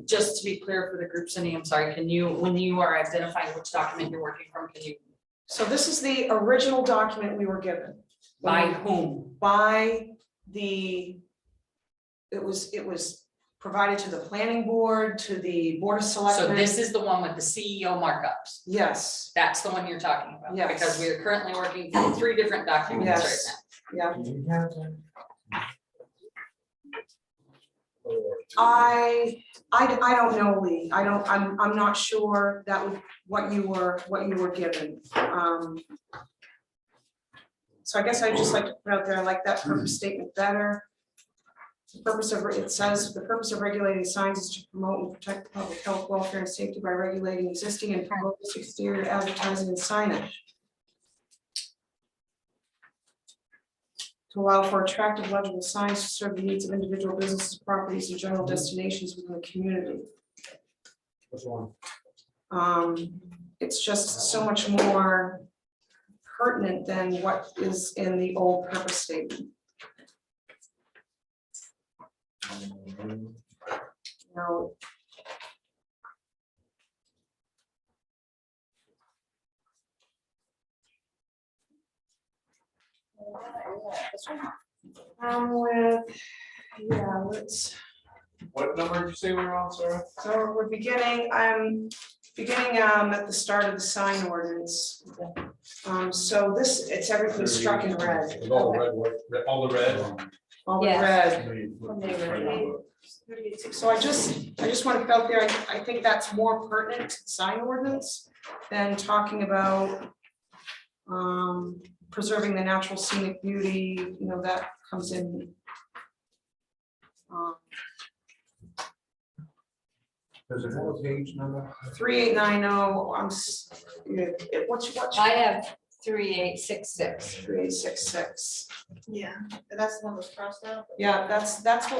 Just to be clear for the group, Cindy, I'm sorry, can you, when you are identifying which document you're working from, can you, So this is the original document we were given. by whom? By the, it was provided to the planning board, to the board of So selectmen. this is the one with the CEO markups. Yes, That's the one you're talking about? Yes. Because we are currently working through 3 different documents right Yes. now. yeah. I don't know, Lee. I'm not sure that was what you were given. So I guess I'd just like to put out there, I like that purpose statement better. The purpose of, it says, the purpose of regulating signs is to promote and protect the public health, welfare, and safety by regulating existing and proposed exterior advertising and signage. To allow for attractive, legible signs to serve the needs of individual businesses, properties, and general destinations within the community. Which one? It's just so much more pertinent than what is in the old purpose statement. Now, with, yeah, let's, What number did you say we were on, Sarah? so we're beginning, at the start of the sign ordinance. So this, it's everything struck in red. With all the red, all the red. All the Yes. red. So I just want to put out there, I think that's more pertinent to the sign ordinance than talking about preserving the natural scenic beauty, you know, that comes in. Does it have a page number? 3890, what's I have 3866. 3866. Yeah, that's the one that's crossed out. Yeah, that's what that's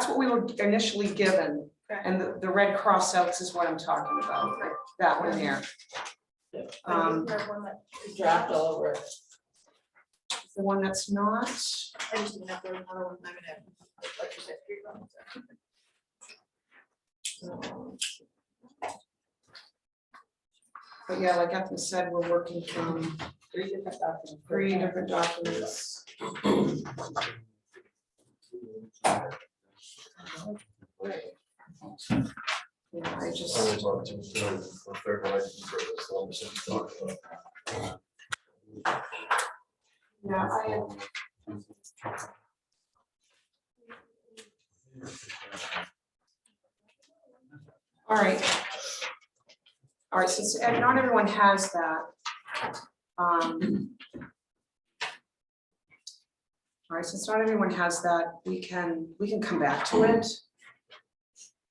what we were initially given. Okay. And the red cross outs is what I'm talking about, that one there. Dropped all over it. The one that's not, I just didn't have another one, I'm gonna, like you said, three ones. but yeah, like Ethel said, we're working from Three different documents. 3 different documents. Yeah, I just, yeah, all right. All right, since and not everyone has that. All right, since not everyone has that, we can come back to it.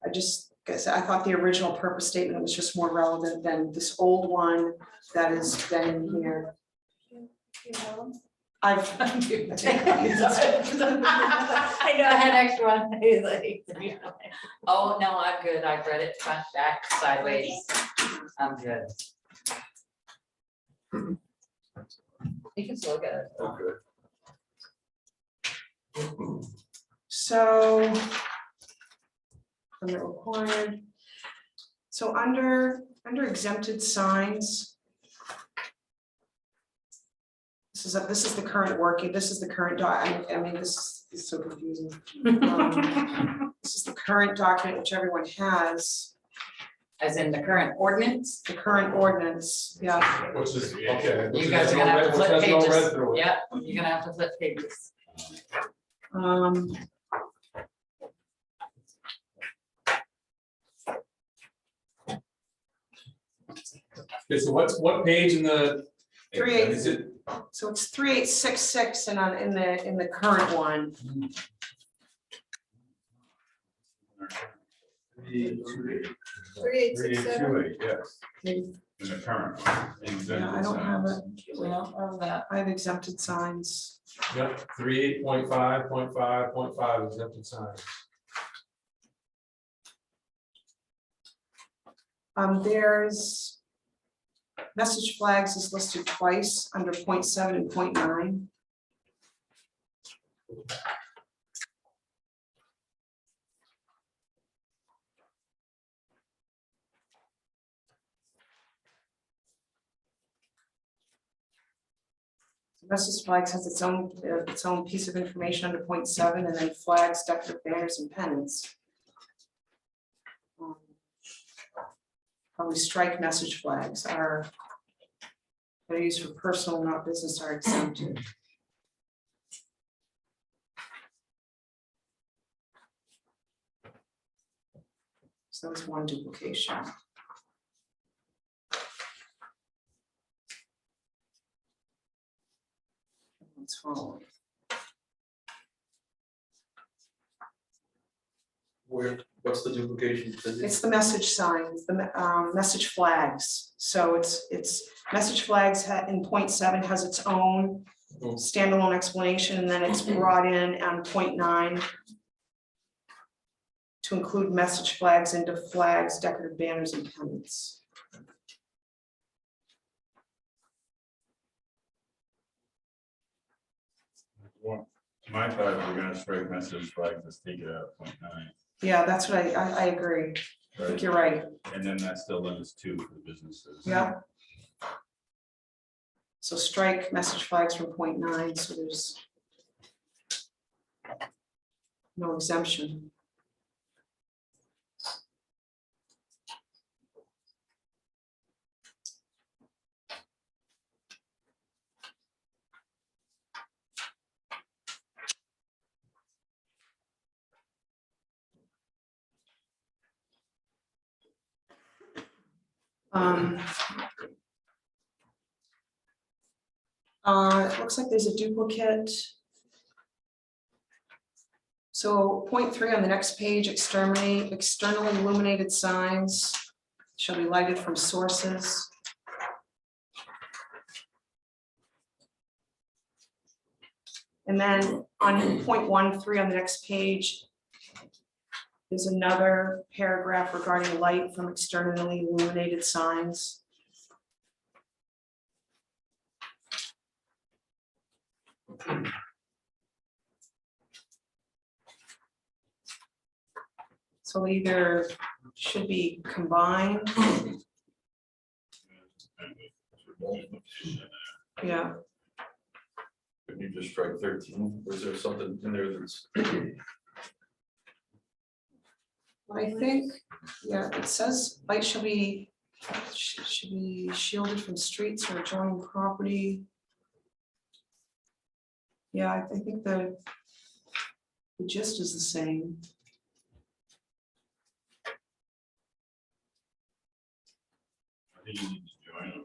I just, guess I thought the original purpose statement was just more relevant than this old one that is then in here. I've. I know, I had extra one. Oh, no, I'm good. I've read it front, back, sideways. I'm good. You can still get it. So. Permit required. So under exempted signs. This is the current working, this is the current I mean, this is so confusing. This is the current document which everyone has, As in the current ordinance, the current ordinance, yeah. Which is, okay. you guys are gonna have to flip Which has no red pages. through it. Yeah, you're gonna have to flip pages. Okay, so what page in the? 38. Is it? So it's 3866 and on in the current one. 3867. Yes. In the current. Yeah, I don't have it. We don't have that. I have exempted signs. Yep, 38.5.5.5 exempted signs. There's message flags is listed twice under 0.7 and 0.9. Message flags has its own piece of information under 0.7, and then flags, decorative banners, and pennants. Probably strike message flags are they're used for personal, not business, are exempted. So there's one duplication. What's following? What's the duplication? It's the message signs, the message flags. So it's message flags in point 7 has its own standalone explanation, and then it's brought in on point 9 to include message flags into flags, decorative banners, and pennants. My thought, we're gonna strike message flags, let's take it out of point 9. Yeah, that's what I agree. I think Right? you're right. And then that still limits 2 for the businesses. Yeah. So strike message flags from point 9, so there's no exemption. It looks like there's a duplicate. So point 3 on the next page, externally illuminated signs shall be lighted from sources. And then on point 1.3 on the next page, there's another paragraph regarding light from externally illuminated signs. So either should be combined. Yeah, Could you just strike 13? Was there something in there that's? I think, yeah, it says light should be shielded from streets or adjoining property. Yeah, I think the gist is the same. I think you need to join them.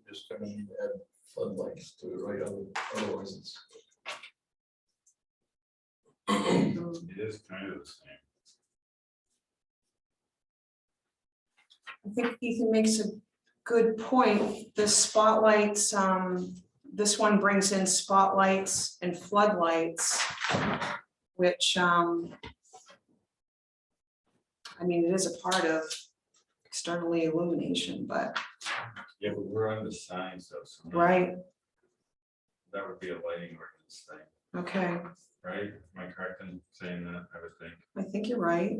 Just kind of need to add floodlights to it, right? Otherwise it's. It is kind of the same. I think Ethan makes a good point. The spotlights, this one brings in spotlights and floodlights, which, I mean, it is a part of externally illumination, but, Yeah, but we're on the signs though. So right, that would be a lighting ordinance thing, okay, right? Am I correct in saying that? I would think. I think you're right.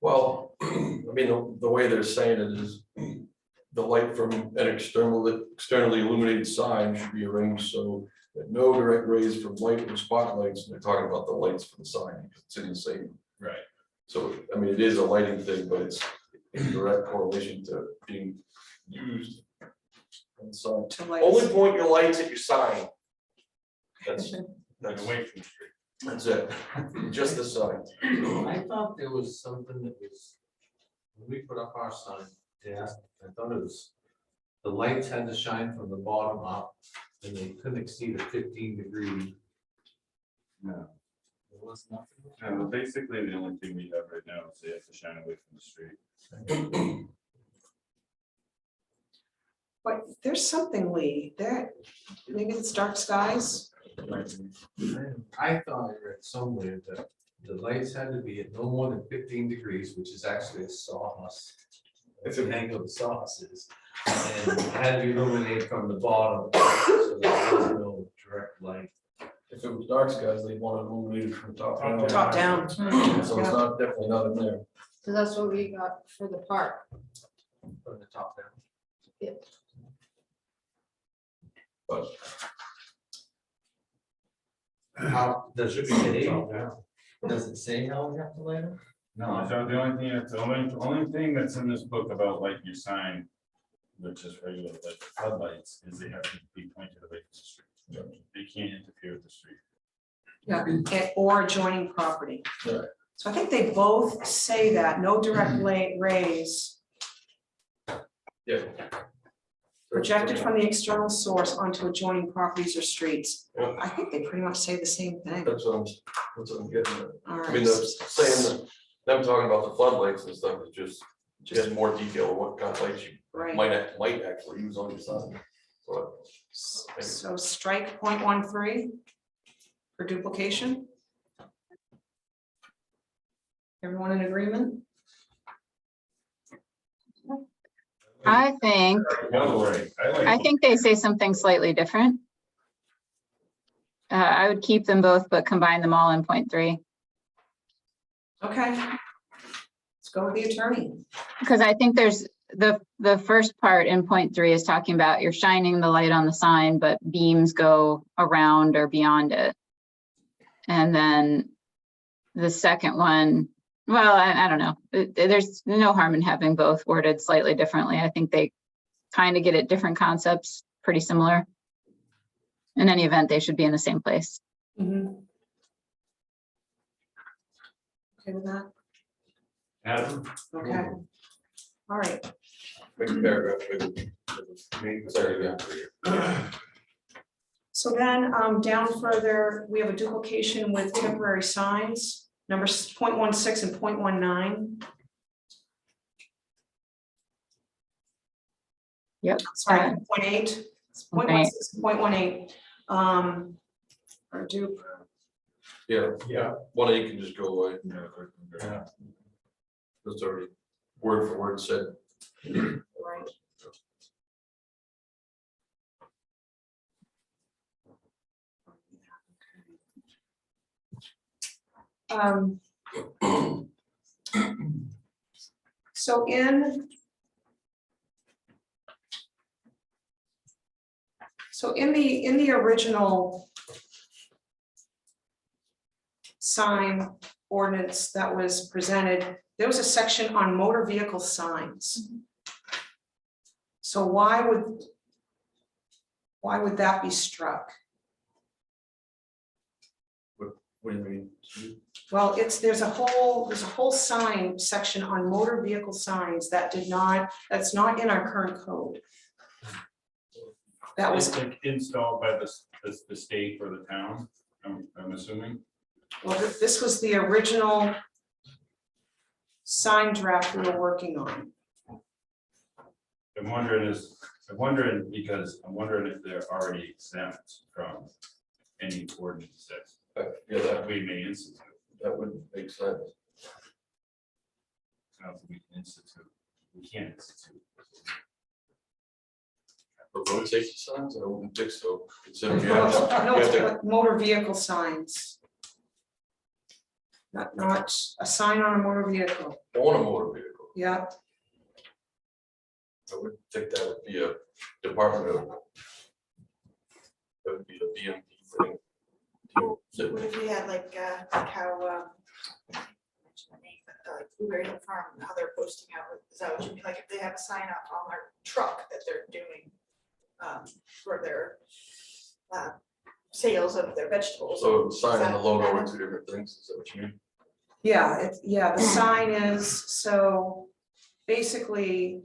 Well, I mean, the way they're saying it is the light from an externally illuminated sign should be arranged so that no direct rays from light or spotlights, and they're talking about the lights from the sign, it's in the same. Right. So, I mean, it is a lighting thing, but it's in direct correlation to being used on the sign. To light. Only point your lights at your sign. That's Away from the street. that's it, just the sign. I thought there was something that was, when we put up our sign, yeah, I thought it was, the lights had to shine from the bottom up, and they couldn't exceed a 15-degree. No. There was nothing. No, but basically the only thing we have right now is they have to shine away from the street. But there's something, Lee, there, maybe it's dark skies. I thought I read somewhere that the lights had to be at no more than 15 degrees, which is actually a sawhorse. That's the angle the sawhorse is. And it had to be illuminated from the bottom, so there was no direct light. If it was dark skies, they'd want it illuminated from top down. Top down. So it's not, definitely not in there. So that's what we got for the park. From the top down. But How, does it say, does it say how we have to light them? No, so the only thing, the only thing that's in this book about lighting your sign, which is regular like floodlights, is they have to be pointed away from the street. can't interfere with the street. Yeah, or adjoining property. Right. So I think they both say that, no direct rays Yeah. projected from the external source onto adjoining properties or streets. Yeah. I think they pretty much say the same thing. That's what I'm getting at. All I mean, right. saying that, them talking about the floodlights and stuff is just more detail of what kind of lights you Right, might actually use on your sign. So, so strike 0.13 for duplication. Everyone in agreement? I think, No, right, I think they say something slightly different. I would keep them both, but combine them all in 0.3. Okay. Let's go with the attorney. Because I think there's the first part in 0.3 is talking about you're shining the light on the sign, but beams go around or beyond it. And then the second one, well, I don't know. There's no harm in having both worded slightly differently. I think they kind of get at different concepts, pretty similar. In any event, they should be in the same place. Mhm. Okay with that? Adam? Okay. All right. make a paragraph, sorry, yeah. So then, down further, we have a duplication with temporary signs, numbers 0.16 and 0.19. Yep. Sorry, 0.8, 0.8. 0.18. Or dupe, Yeah, one of you can just go away. Yeah. That's already word for word said. right. So in the original sign ordinance that was presented, there was a section on motor vehicle signs. So why would that be struck? What do you mean? Well, there's a whole sign section on motor vehicle signs that's not in our current code. That was, It's like installed by the state or the town, I'm assuming. well, this was the original sign draft we were working on. I'm wondering because I'm wondering if they're already exempt from any ordinance Yeah, that we may institute. that would make sense. I don't think we can institute. We can't institute. For road safety signs, I wouldn't think so. So you No, have to, it's motor vehicle signs. Not a sign on a motor vehicle, own a motor vehicle. yeah. I would think that would be a department of. That would be a BMP thing. So, What if we had like how, like Blueberry Hill Farm, how they're posting out, is that what you mean, like if they have a sign up on their truck that they're doing for their sales of their vegetables? So sign and the logo are two different things, is that what you mean? Yeah, the sign is, so basically,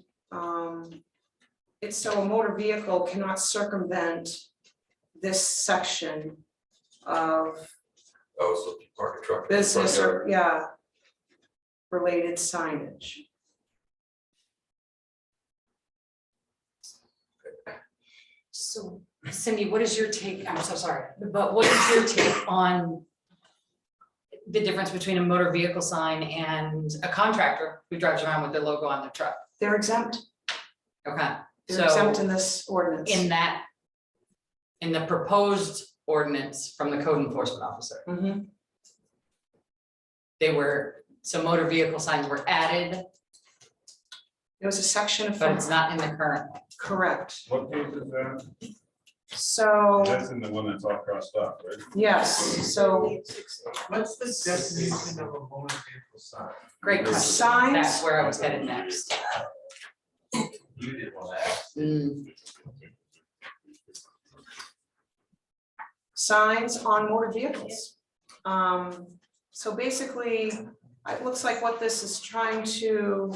it's so a motor vehicle cannot circumvent this section of Oh, so if you park a truck. in the front business yard, or, yeah, related signage. So Cindy, what is your take, I'm so sorry, but what is your take on the difference between a motor vehicle sign and a contractor who drives around with their logo on their truck? They're exempt, Okay, they're exempt so in this ordinance. in the proposed ordinance from the code enforcement officer, Mhm. so motor vehicle signs were added, There was a section of, but it's not in the current one. correct, What page is that? so, That's in the one that's all crossed off, right? yes, so What's the definition of a motor vehicle sign? Great question, signs, that's where I was headed next. You did well that. signs on motor vehicles. So basically, it looks like what this is trying to,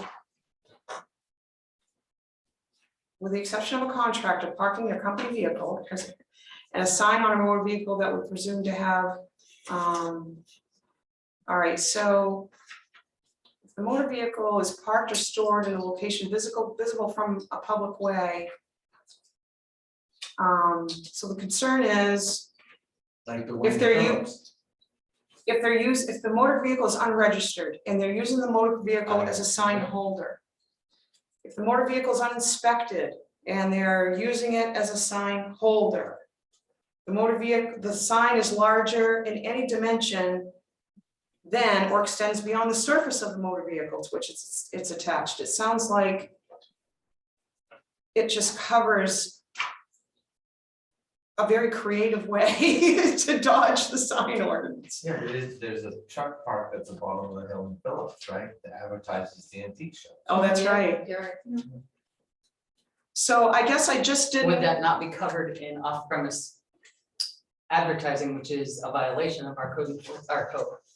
with the exception of a contractor parking their company vehicle, and a sign on a motor vehicle that would presume to have, all right, so if the motor vehicle is parked or stored in a location visible from a public way. So the concern is, Like the if one they're in used, if the motor vehicle is unregistered and they're using the motor vehicle as a sign holder. If the motor vehicle is uninspected and they're using it as a sign holder. The sign is larger in any dimension than or extends beyond the surface of the motor vehicle to which it's attached. It sounds like it just covers a very creative way to dodge the sign ordinance. Yeah, there's a truck park at the bottom of the hill in Phillips, right, that advertises the antique show. Oh, that's right. So I guess I just didn't. Would that not be covered in off-premise advertising, which is a violation of our code,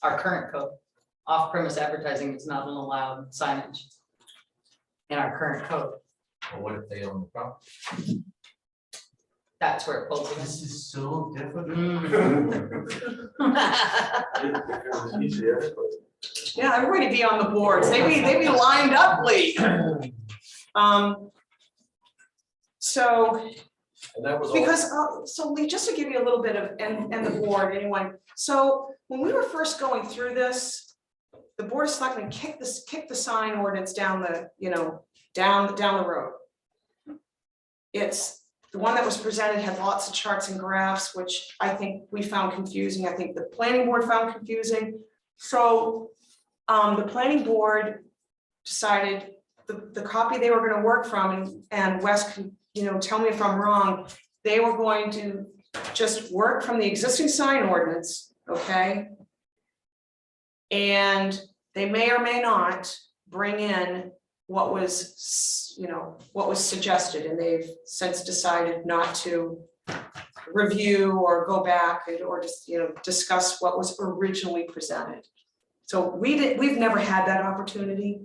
our current code? Off-premise advertising is not an allowed signage in our current code. Or what if they own the property? That's where it pulls in. This is so difficult. Yeah, everybody be on the boards. They be lined up, Lee. So, And that was all. because, so Lee, just to give you a little bit of, and the board, anyone. So when we were first going through this, the board of selectmen kicked the sign ordinance down the, down the road. It's, the one that was presented had lots of charts and graphs, which I think we found confusing. I think the planning board found confusing. So the planning board decided the copy they were going to work from, and Wes can, tell me if I'm wrong, they were going to just work from the existing sign ordinance, okay? And they may or may not bring in what was, what was suggested, and they've since decided not to review or go back or just, discuss what was originally presented. So we've never had that opportunity.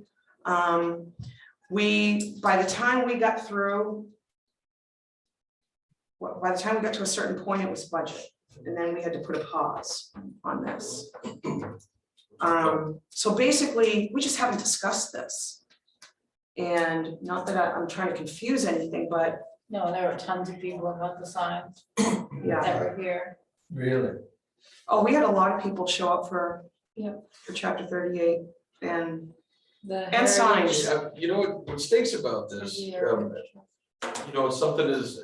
By the time we got through, by the time we got to a certain point, it was budget, and then we had to put a pause on this. So basically, we just haven't discussed this. And not that I'm trying to confuse anything, but No, there were tons of people about the signs yeah. that were here. Really? Oh, we had a lot of people show up for, Yep. for chapter 38 and And signs. You know what stinks about this, it's something is,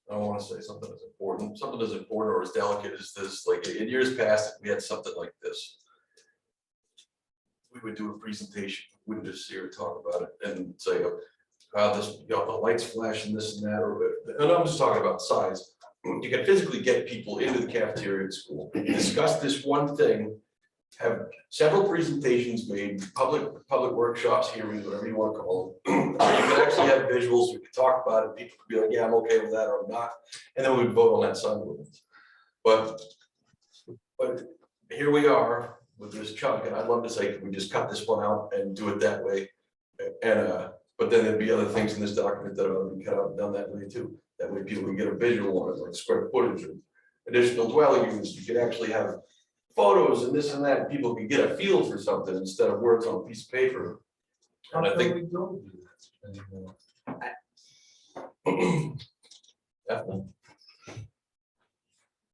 I don't wanna say something as important or as delicate as this, like in years past, if we had something like this, we would do a presentation, we wouldn't just sit here and talk about it and say, this, the lights flash and this and that, and I'm just talking about size. You can physically get people into the cafeteria at school, discuss this one thing, have several presentations made, public workshops, hearings, whatever you want to call them. You can actually have visuals, we can talk about it, people could be like, yeah, I'm okay with that or I'm not, and then we'd vote on that sign ordinance. But here we are with this chunk, and I'd love to say, can we just cut this one out and do it that way? And but then there'd be other things in this document that ought to be cut out and done that way too. That way people can get a visual on it, like square footage or additional dwelling units. You could actually have photos and this and that, and people can get a feel for something instead of words on a piece of paper. And I think we don't do that anymore. definitely.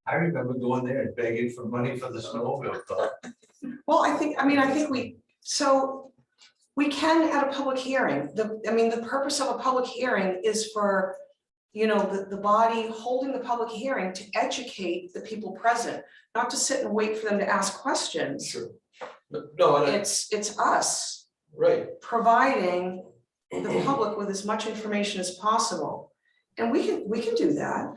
I remember going there and begging for money for the snowmobile club. Well, I think we can at a public hearing, the purpose of a public hearing is for, the body holding the public hearing to educate the people present, not to sit and wait for them to ask questions. Sure. No, and It's us right. providing the public with as much information as possible. And we can do that.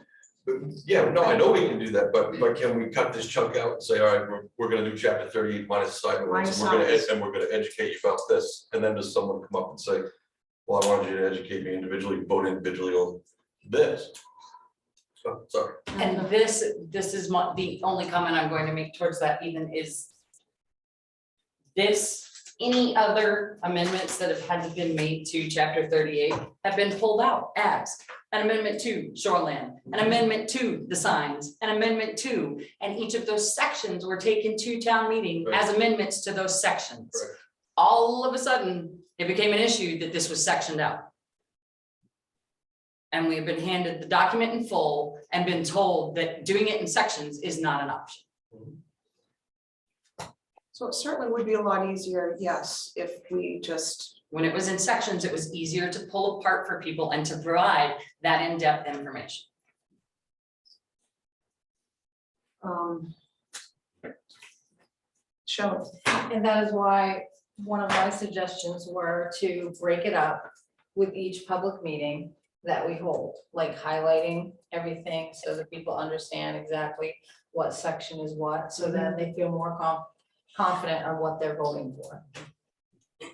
But yeah, no, I know we can do that, but can we cut this chunk out and say, all right, we're gonna do chapter 38 minus sign ordinance, and we're gonna educate you about this, and then does someone come up and say, well, I wanted you to educate me individually, vote individually on this. Oh, sorry. And this is the only comment I'm going to make towards that even is this, any other amendments that have had to been made to chapter 38 have been pulled out as an amendment to shoreland, an amendment to the signs, an amendment to, and each of those sections were taken to town meeting as amendments to those sections. Right. All of a sudden, it became an issue that this was sectioned out. And we have been handed the document in full and been told that doing it in sections is not an option. So it certainly would be a lot easier, yes, if we just, When it was in sections, it was easier to pull apart for people and to provide that in-depth information. Shelley. And that is why one of my suggestions were to break it up with each public meeting that we hold, like highlighting everything so that people understand exactly what section is what, so that they feel more confident on what they're voting for.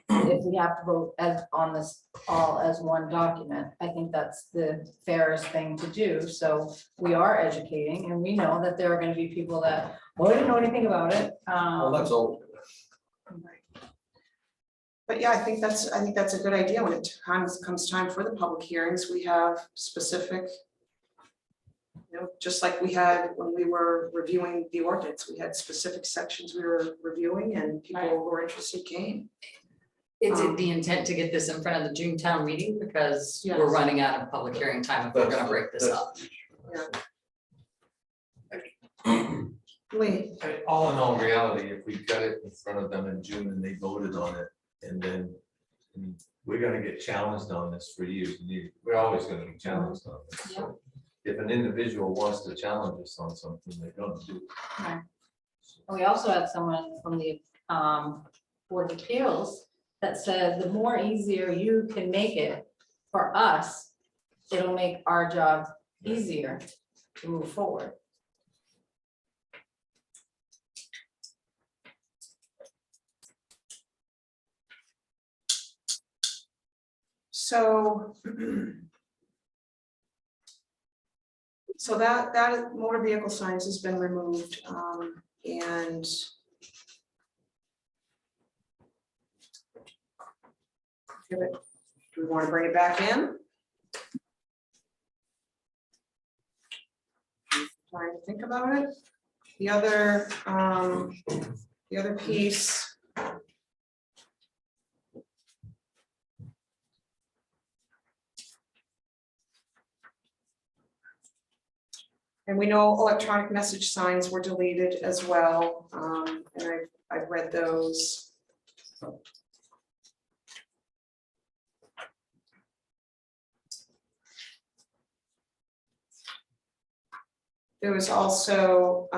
If we have to vote as on this all as one document, I think that's the fairest thing to do. So we are educating, and we know that there are gonna be people that, well, I didn't know anything about it. Well, that's all. But yeah, I think that's a good idea. When it comes time for the public hearings, we have specific, just like we had when we were reviewing the ordinance, we had specific sections we were reviewing and people who were interested came. Is it the intent to get this in front of the June town meeting? Because we're Yes. running out of public hearing time if we're gonna break this up. Lee, All in all reality, if we got it in front of them in June and they voted on it, and then we're gonna get challenged on this for years. We're always gonna be challenged on this. So if an individual wants to challenge us on something, they're gonna do it. And we also had someone from the Board of Appeals that said, the more easier you can make it for us, it'll make our job easier to move forward. so. So that motor vehicle signs has been removed, and. Do we want to bring it back in? Time to think about it. The other piece. And we know electronic message signs were deleted as well, and I've read those. There was also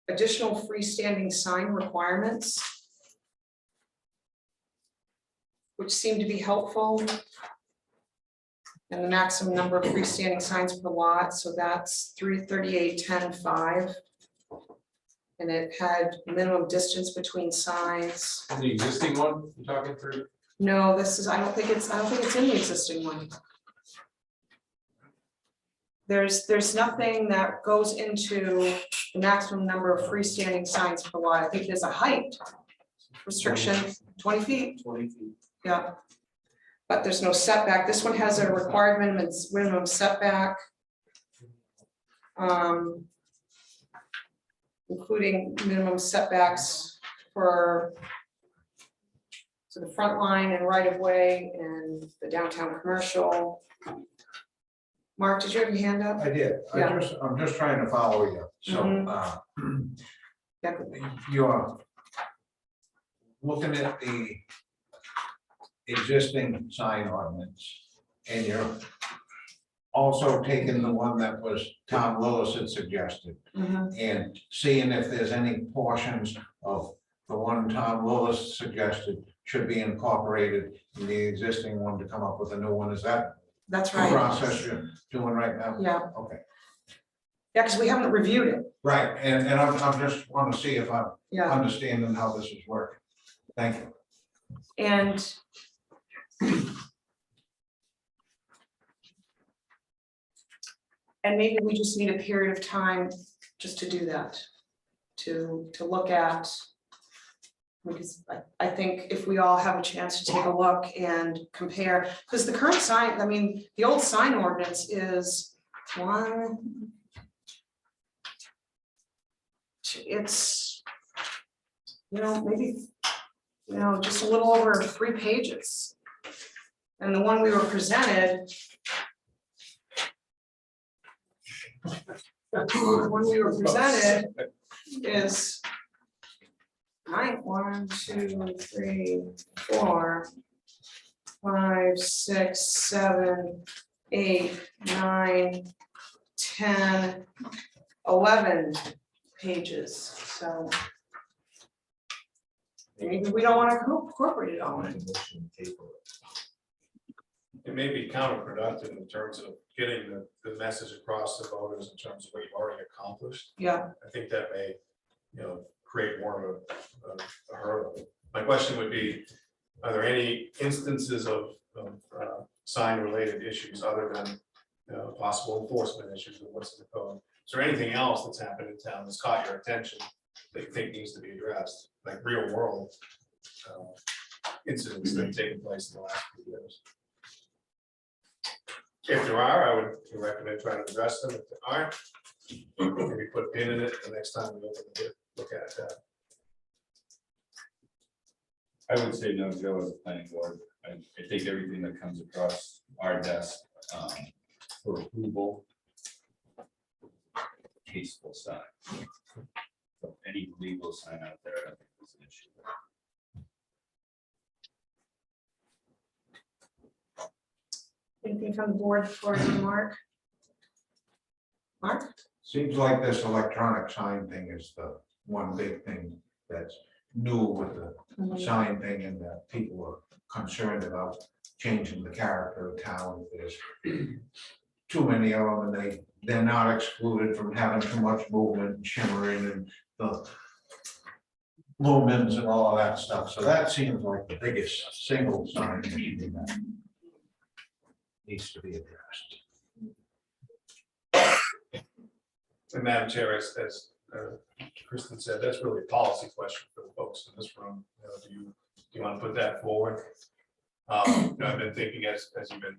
additional freestanding sign requirements, which seem to be helpful. And the maximum number of freestanding signs per lot, so that's 338-10-5. And it had minimum distance between signs. And the existing one, you're talking through? No, this is, I don't think it's in the existing one. There's nothing that goes into the maximum number of freestanding signs per lot. I think there's a height restriction, 20 feet. 20 feet. Yeah. But there's no setback. This one has a required minimum setback. Including minimum setbacks for the front line and right of way and the downtown commercial. Mark, did you have your hand up? I did. Yeah. I'm just trying to follow you. So, Yeah. you're looking at the existing sign ordinance, and you're also taking the one that was Tom Willis had suggested, and seeing if there's any portions of the one Tom Willis suggested should be incorporated in the existing one to come up with a new one. Is that That's the right. process you're doing right now? Yeah. Okay. Yeah, because we haven't reviewed it. Right, and I'm just want to see if I'm Yeah. understanding how this is working. Thank you. And And maybe we just need a period of time just to do that, to look at. Because I think if we all have a chance to take a look and compare, because the current sign, I mean, the old sign ordinance is it's, maybe, just a little over 3 pages. And the one we were presented, is 1, 2, 3, 4, 5, 6, 7, 8, 9, 10, 11 pages, so maybe we don't want to incorporate it all in. It may be counterproductive in terms of getting the message across to voters in terms of what you've already accomplished. Yeah, I think that may, create more of a hurdle. My question would be, are there any instances of sign-related issues other than possible enforcement issues with what's in the code? Is there anything else that's happened in town that's caught your attention that you think needs to be addressed, like real world incidents that have taken place in the last few years? If there are, I would recommend trying to address them. If there aren't, maybe put a pin in it the next time we open it, look at that. I would say no, Joe, as a planning board, I think everything that comes across our desk for approval, tasteful sign. So any legal sign out there, I think is an issue. anything from the board for you, Mark? Mark? Seems like this electronic sign thing is the one big thing that's new with the sign thing, and that people are concerned about changing the character of town. There's too many of them, and they're not excluded from having too much movement and shimmering and the lumens and all of that stuff. So that seems like the biggest single sign issue that needs to be addressed. And Madam Chair, as Kristen said, that's really a policy question for the folks in this room. Do you want to put that forward? I've been thinking as you've been,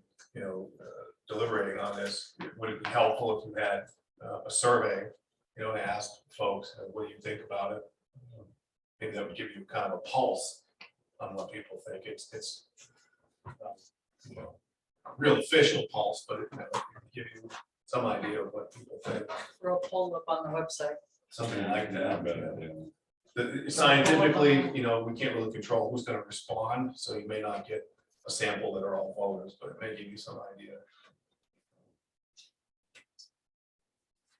deliberating on this, would it be helpful if you had a survey, to ask folks, what do you think about it? Maybe that would give you kind of a pulse on what people think. It's real official pulse, but it would give you some idea of what people think. Throw a poll up on the website. Something like that. Scientifically, we can't really control who's going to respond, so you may not get a sample that are all voters, but it may give you some idea.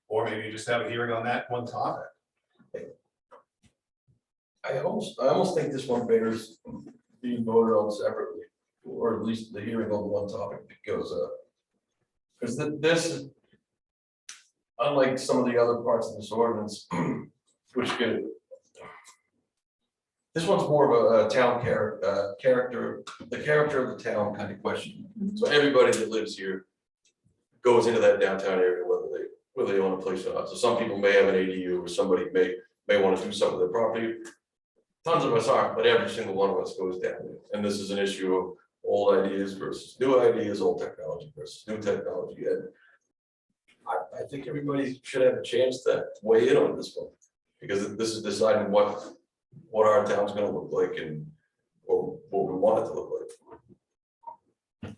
Or maybe you just have a hearing on that one topic. I almost think this one bears being voted on separately, or at least the hearing on one topic, because this, unlike some of the other parts of this ordinance, which get, this one's more of a town character, the character of the town kind of question. So everybody that lives here goes into that downtown area, whether they own a place or not. So some people may have an ADU, or somebody may want to do something with their property. Tons of us aren't, but every single one of us goes down there. And this is an issue of old ideas versus new ideas, old technology versus new technology. And I think everybody should have a chance to weigh in on this one, because this is deciding what our town's going to look like, and or what we want it to look like.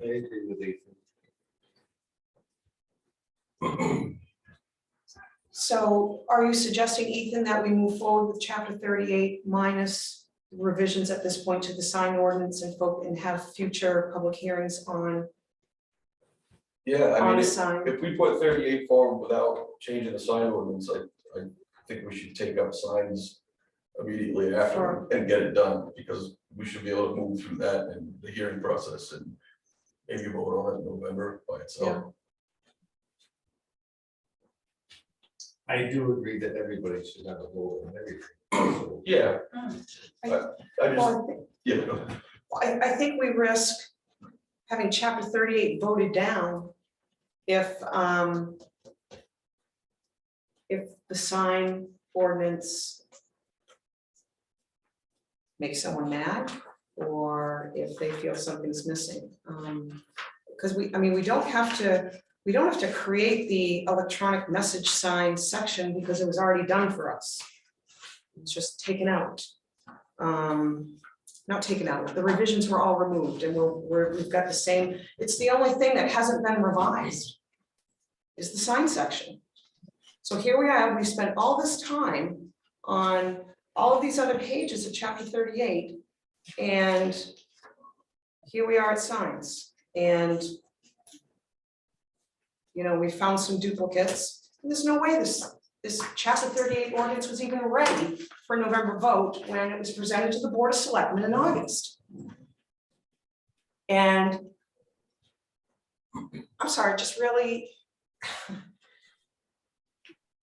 I agree with Ethan. So are you suggesting, Ethan, that we move forward with chapter 38 minus revisions at this point to the sign ordinance and have future public hearings on Yeah, I mean, the sign? if we put 38 forward without changing the sign ordinance, I think we should take up signs immediately after and get it done, because we should be able to move through that and the hearing process and maybe vote on it in November by itself. I do agree that everybody should have a vote on everything. Yeah. I just, Well, yeah, go ahead. I think we risk having chapter 38 voted down if the sign ordinance makes someone mad, or if they feel something's missing. Because we don't have to create the electronic message sign section because it was already done for us. It's just taken out. Not taken out, the revisions were all removed, and we've got the same, it's the only thing that hasn't been revised is the sign section. So here we are, we spent all this time on all of these other pages of chapter 38, and here we are at signs, and we found some duplicates. There's no way this chapter 38 ordinance was even ready for November vote when it was presented to the Board of Selectmen in August. And I'm sorry, it just really,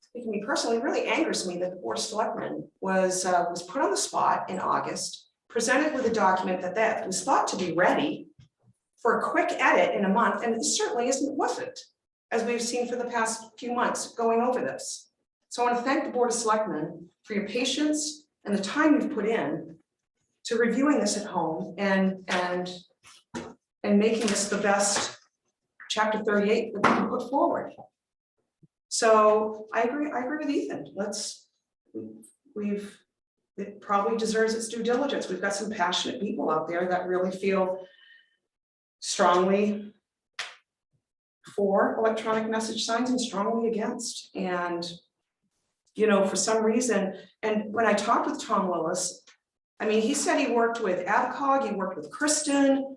speaking to me personally, it really angers me that the Board of Selectmen was put on the spot in August, presented with a document that was thought to be ready for a quick edit in a month, and it certainly wasn't, as we've seen for the past few months going over this. So I want to thank the Board of Selectmen for your patience and the time you've put in to reviewing this at home and making this the best chapter 38 that we can put forward. So I agree with Ethan. It probably deserves its due diligence. We've got some passionate people out there that really feel strongly for electronic message signs and strongly against. And for some reason, and when I talked with Tom Willis, he said he worked with AvCog, he worked with Kristen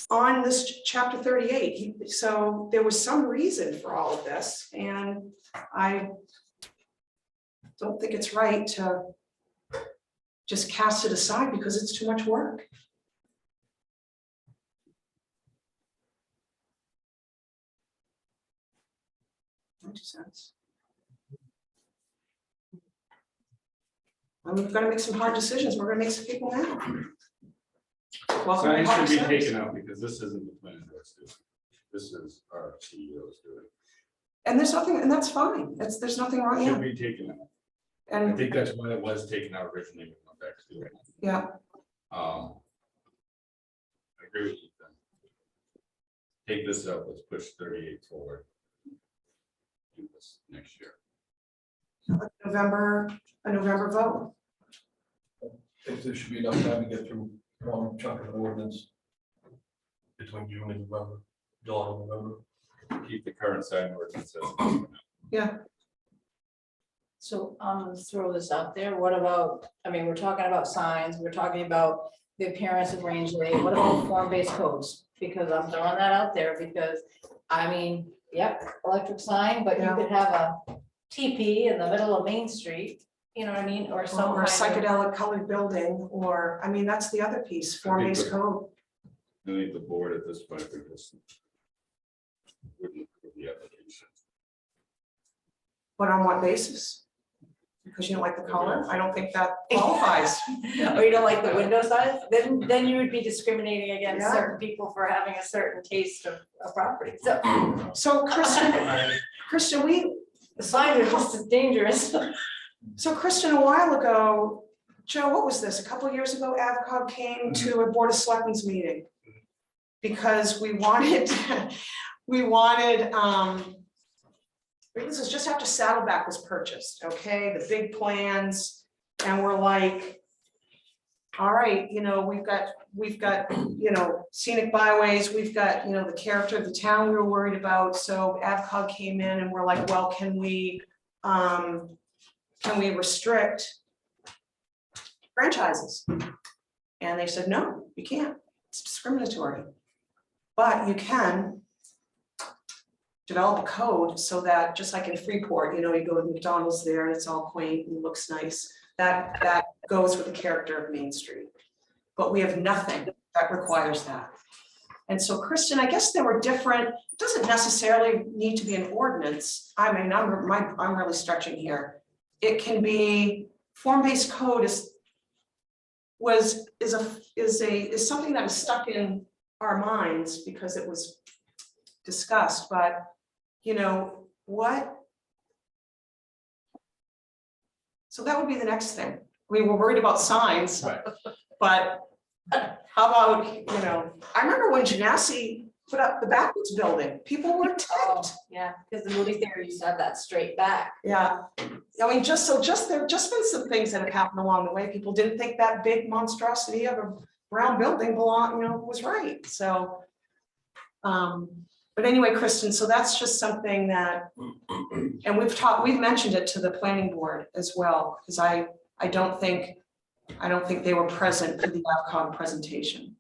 on this chapter 38. So there was some reason for all of this, and I don't think it's right to just cast it aside because it's too much work. Makes sense. And we've got to make some hard decisions. We're going to make some people now. Signs should be taken out because this isn't the planning board's doing. This is our CEO's doing. And there's nothing, and that's fine. There's nothing wrong. Should Yeah. be taken out. I And think that's when it was taken out originally. We went back to it. yeah, I agree with you then. Take this out, let's push 38 forward. Do this next year. a November vote. If there should be enough time to get through one chunk of the ordinance between June and November, July and November. Keep the current sign ordinance. Yeah. So I'm gonna throw this out there. What about, we're talking about signs, we're talking about the appearance of Rangeley. What about form-based codes? Because I'm throwing that out there because, yep, electric sign, but you Yeah. could have a TP in the middle of Main Street, you know what I mean? Or some Or a kind of- psychedelic colored building, or, that's the other piece, form-based code. I think the board at this point would just wouldn't approve the application. But on what basis? Because you don't like the color? I don't think that qualifies. Or you don't like the window size, then you would be discriminating against Yeah. certain people for having a certain taste of a property. So So Kristen, the signs are just as dangerous. So Kristen, a while ago, Joe, what was this? A couple of years ago, AvCog came to a Board of Selectmen's meeting because we wanted, this was just after Saddleback was purchased, okay, the big plans, and we're like, all right, we've got, scenic byways, we've got, the character of the town we were worried about, so AvCog came in and we're like, well, can we restrict franchises? And they said, no, you can't, it's discriminatory. But you can develop a code so that, just like in Freeport, you go to McDonald's there and it's all quaint and looks nice. That goes with the character of Main Street. But we have nothing that requires that. And so Kristen, I guess there were different, it doesn't necessarily need to be an ordinance. I'm really stretching here. It can be form-based code is something that is stuck in our minds because it was discussed, but you know, what? So that would be the next thing. We were worried about signs, Right. but how about, you know, I remember when Genasi put up the backwards building, people were Oh, ticked. yeah, because the movie theater used to have that straight back. Yeah, I mean, there have just been some things that have happened along the way. People didn't think that big monstrosity of a brown building was right, so. But anyway, Kristen, so that's just something that, and we've mentioned it to the planning board as well, because I don't think they were present for the AvCog presentation.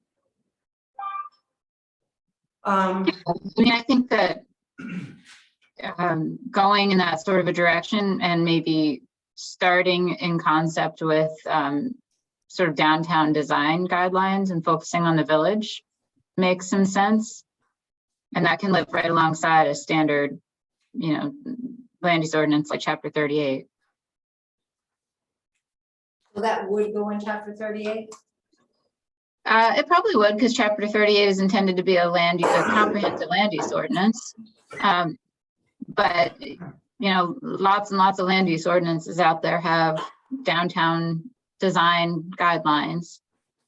I mean, I think that going in that sort of a direction and maybe starting in concept with sort of downtown design guidelines and focusing on the village makes some sense. And that can live right alongside a standard, you know, land use ordinance like chapter 38. So that would go in chapter 38? It probably would, because chapter 38 is intended to be a comprehensive land use ordinance. But, you know, lots and lots of land use ordinances out there have downtown design guidelines.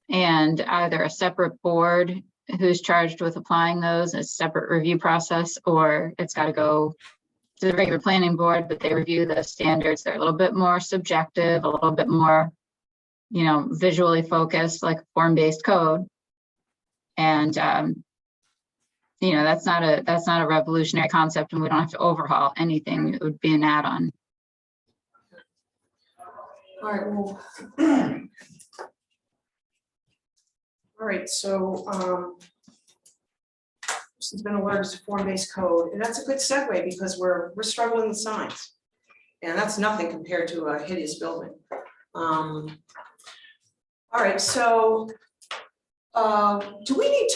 And either a separate board who's charged with applying those, a separate review process, or it's got to go to the regular planning board, but they review the standards. They're a little bit more subjective, a little bit more, you know, visually focused, like a form-based code. And, you know, that's not a revolutionary concept, and we don't have to overhaul anything. It would be an add-on. All right, well. All right, so this has been alerted to form-based code, and that's a good segue because we're struggling with signs. And that's nothing compared to a hideous building. All right, so do we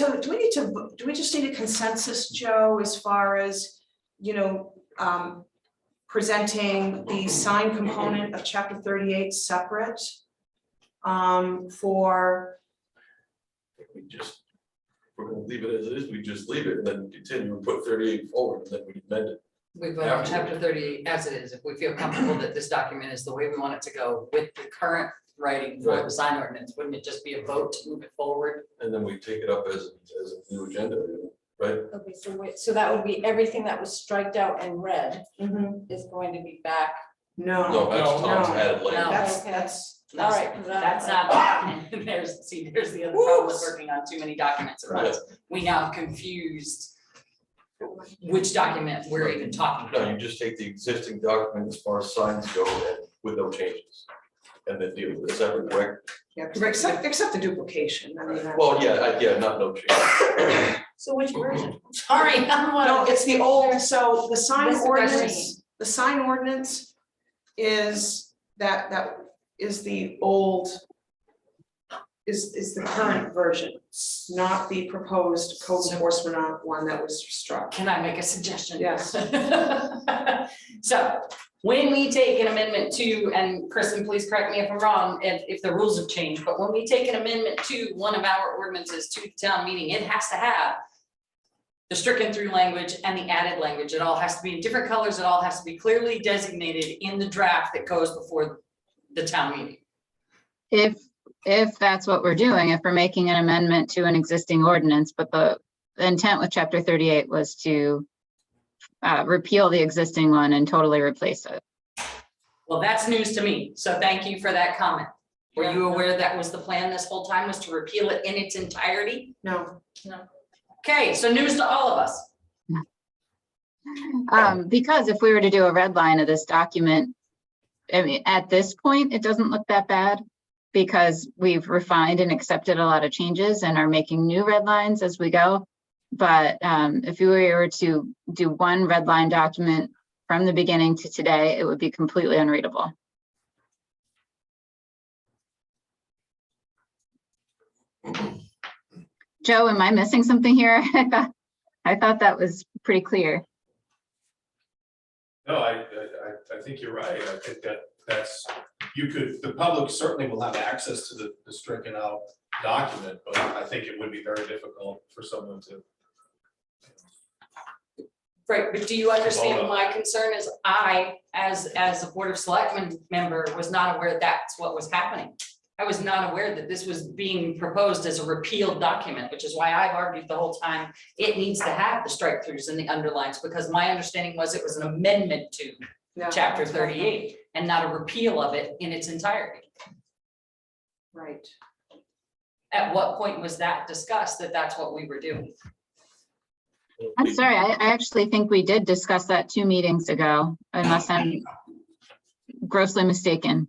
just need a consensus, Joe, as far as, you know, presenting the sign component of chapter 38 separate for We're gonna leave it as it is, we just leave it and then continue and put 38 forward, and then we amend it. We vote on chapter 38 as it is, if we feel comfortable that this document is the way we want it to go with the current writing for Right. the sign ordinance, wouldn't it just be a vote to move it forward? And then we take it up as a new agenda, right? Okay, so wait, so that would be everything that was striked out and red Mhm. is going to be back. No, No, that's Tom's no. added later. No. that's All right. 'cause That's not, there's the other problem with working on too many documents at once. We now have confused which document we're even talking No, about. you just take the existing document as far as signs go and with no changes. And then deal with it, is that correct? yeah, except the duplication, I mean. that's- Well, yeah, not no change. So which version? Sorry, I'm No, it's the old, so the sign This is the ordinance, the sign ordinance is that is the old, is the current version, not the proposed code enforcement one that was struck. Can I make a suggestion? Yes. So when we take an amendment to, and Kristen, please correct me if I'm wrong, if the rules have changed, but when we take an amendment to one of our ordinances to the town meeting, it has to have the stricken through language and the added language. It all has to be in different colors. It all has to be clearly designated in the draft that goes before the town meeting. If that's what we're doing, if we're making an amendment to an existing ordinance, but the intent with chapter 38 was to repeal the existing one and totally replace it. Well, that's news to me. So thank you for that comment. Were you aware that was the plan this whole time, was to repeal it in its entirety? No, Okay, so news to all of us. Because if we were to do a red line of this document, I mean, at this point, it doesn't look that bad because we've refined and accepted a lot of changes and are making new red lines as we go. But if we were to do one red line document from the beginning to today, it would be completely unreadable. Joe, am I missing something here? I thought that was pretty clear. No, I think you're right. I think that's, the public certainly will have access to the stricken out document, but I think it would be very difficult for someone to. Right, but do you understand my concern is I, as a Board of Selectmen member, was not aware that's what was happening. I was not aware that this was being proposed as a repealed document, which is why I've argued the whole time it needs to have the strike throughs and the underlines, because my understanding was it was an amendment to Yeah, chapter that's what I thought. 38 and not a repeal of it in its entirety. Right. At what point was that discussed that that's what we were doing? I'm sorry, I actually think we did discuss that 2 meetings ago, unless I'm grossly mistaken.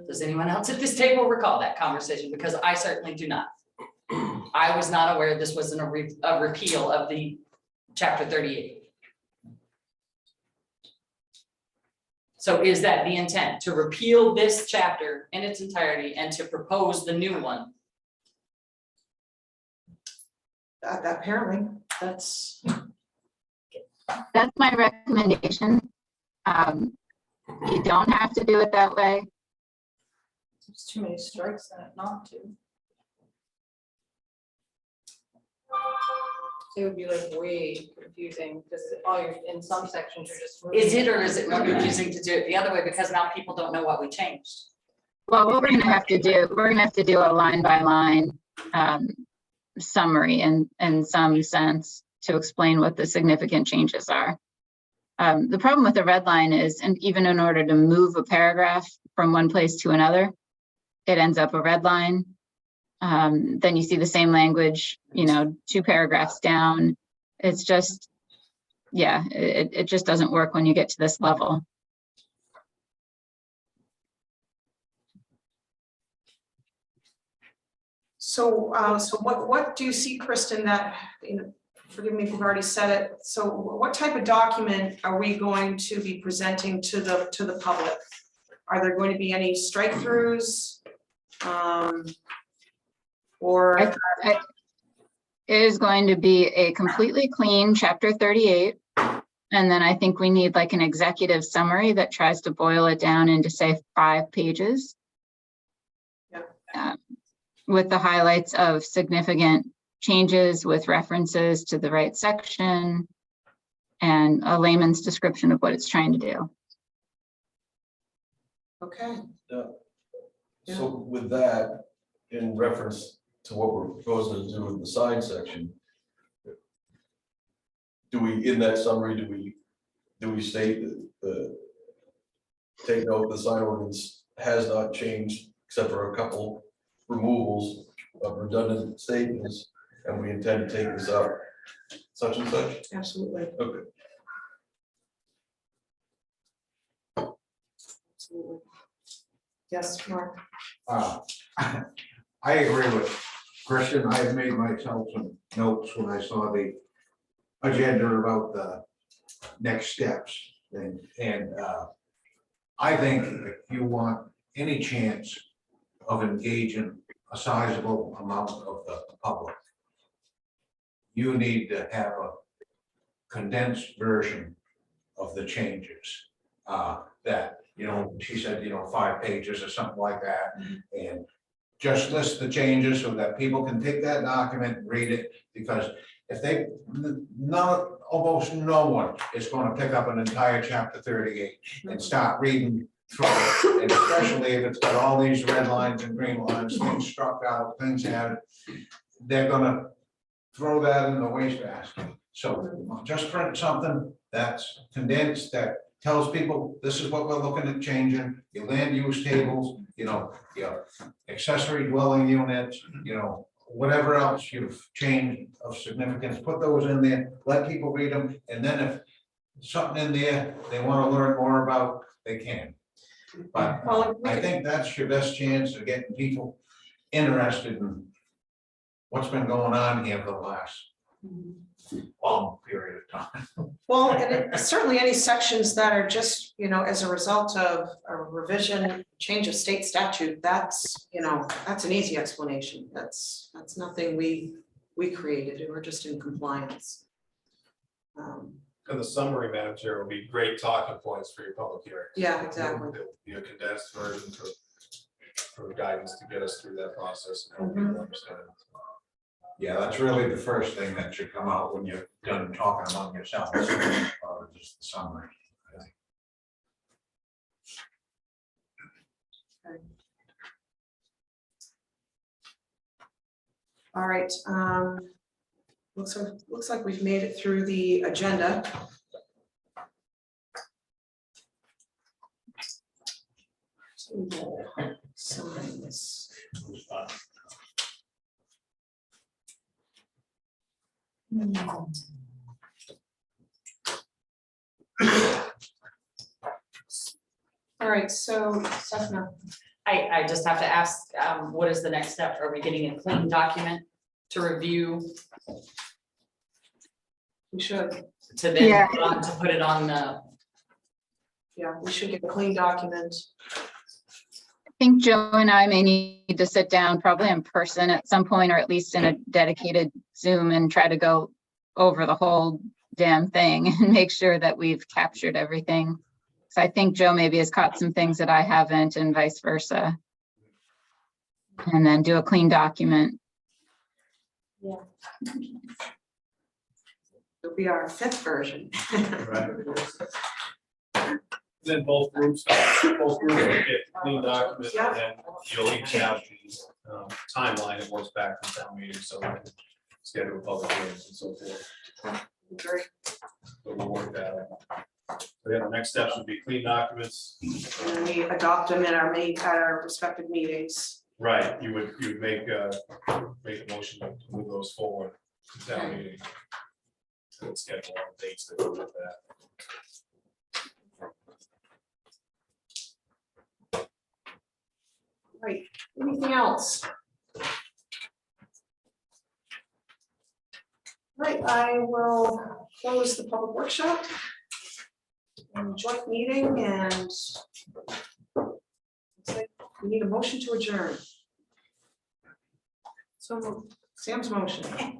Does anyone else at this table recall that conversation? Because I certainly do not. I was not aware this wasn't a repeal of the chapter 38. So is that the intent, to repeal this chapter in its entirety and to propose the new one? Apparently, that's, That's my recommendation. You don't have to do it that way. There's too many strikes in it not to. It would be like way confusing, because all you're, in some sections, you're just. Is it, or is it more confusing to do it the other way because now people don't know what we changed? Well, what we're gonna have to do, a line by line summary in some sense to explain what the significant changes are. The problem with the red line is, and even in order to move a paragraph from one place to another, it ends up a red line. Then you see the same language, 2 paragraphs down. It's just, yeah, it just doesn't work when you get to this level. so, what do you see, Kristen, that, forgive me if you've already said it, so what type of document are we going to be presenting to the public? Are there going to be any strike throughs? Or, It is going to be a completely clean chapter 38. And then I think we need like an executive summary that tries to boil it down into, say, 5 pages. Yeah. With the highlights of significant changes with references to the right section and a layman's description of what it's trying to do. okay, So with that, in reference to what we're proposing to do with the sign section, do we, in that summary, do we state that take note the sign ordinance has not changed except for a couple removals of redundant statements, and we intend to take this up, such and such? absolutely. Okay. Absolutely. Yes, Mark. I agree with Christian. I have made myself some notes when I saw the agenda about the next steps. And I think if you want any chance of engaging a sizable amount of the public, you need to have a condensed version of the changes that, she said, 5 pages or something like that. And just list the changes so that people can take that document and read it, because if they, almost no one is going to pick up an entire chapter 38 and start reading through it, and especially if it's got all these red lines and green lines, things struck out, things added, they're gonna throw that in the wastebasket. So just print something that's condensed, that tells people this is what we're looking at changing, your land use tables, your accessory dwelling units, whatever else you've changed of significance, put those in there, let people read them, and then if something in there they want to learn more about, they can. But I think that's your best chance of getting people interested in what's been going on here for the last long period of time. Well, and certainly any sections that are just, as a result of a revision, change of state statute, that's an easy explanation. That's nothing we created, we're just in compliance. And the summary, Madam Chair, will be great talking points for your public hearing. Yeah, exactly. It'll be a condensed version for guidance to get us through that process and help people understand. Yeah, that's really the first thing that should come out when you're done talking among yourselves, or just the summary. I think. All right, looks like we've made it through the agenda. So we'll sign this. All right, so Stephanie, I just have to ask, what is the next step? Are we getting a clean document to review, we should, to then Yeah. put it on the, yeah, we should get a clean document. I think Joe and I may need to sit down probably in person at some point, or at least in a dedicated Zoom, and try to go over the whole damn thing and make sure that we've captured everything. So I think Joe maybe has caught some things that I haven't, and vice versa. And then do a clean document. It'll be our 5th version. Right. Then both groups will get clean documents, and then you'll each have the timeline that works back to town meeting, so we can schedule public hearings and so forth. Great. So we'll work that out. So yeah, the next steps would be clean documents. And then we adopt them at our respective meetings. Right, you would make a motion to move those forward to town meeting. And schedule all the dates that go with that. Right, anything else? Right, I will close the public workshop. And joint meeting, and looks like we need a motion to adjourn. So Sam's motion, I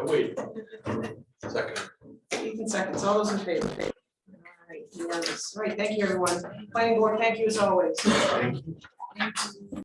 wait. Second. Ethan seconds, all those in favor? All right, unanimous. All right, thank you, everyone. Planning board, thank you as always. Thank you.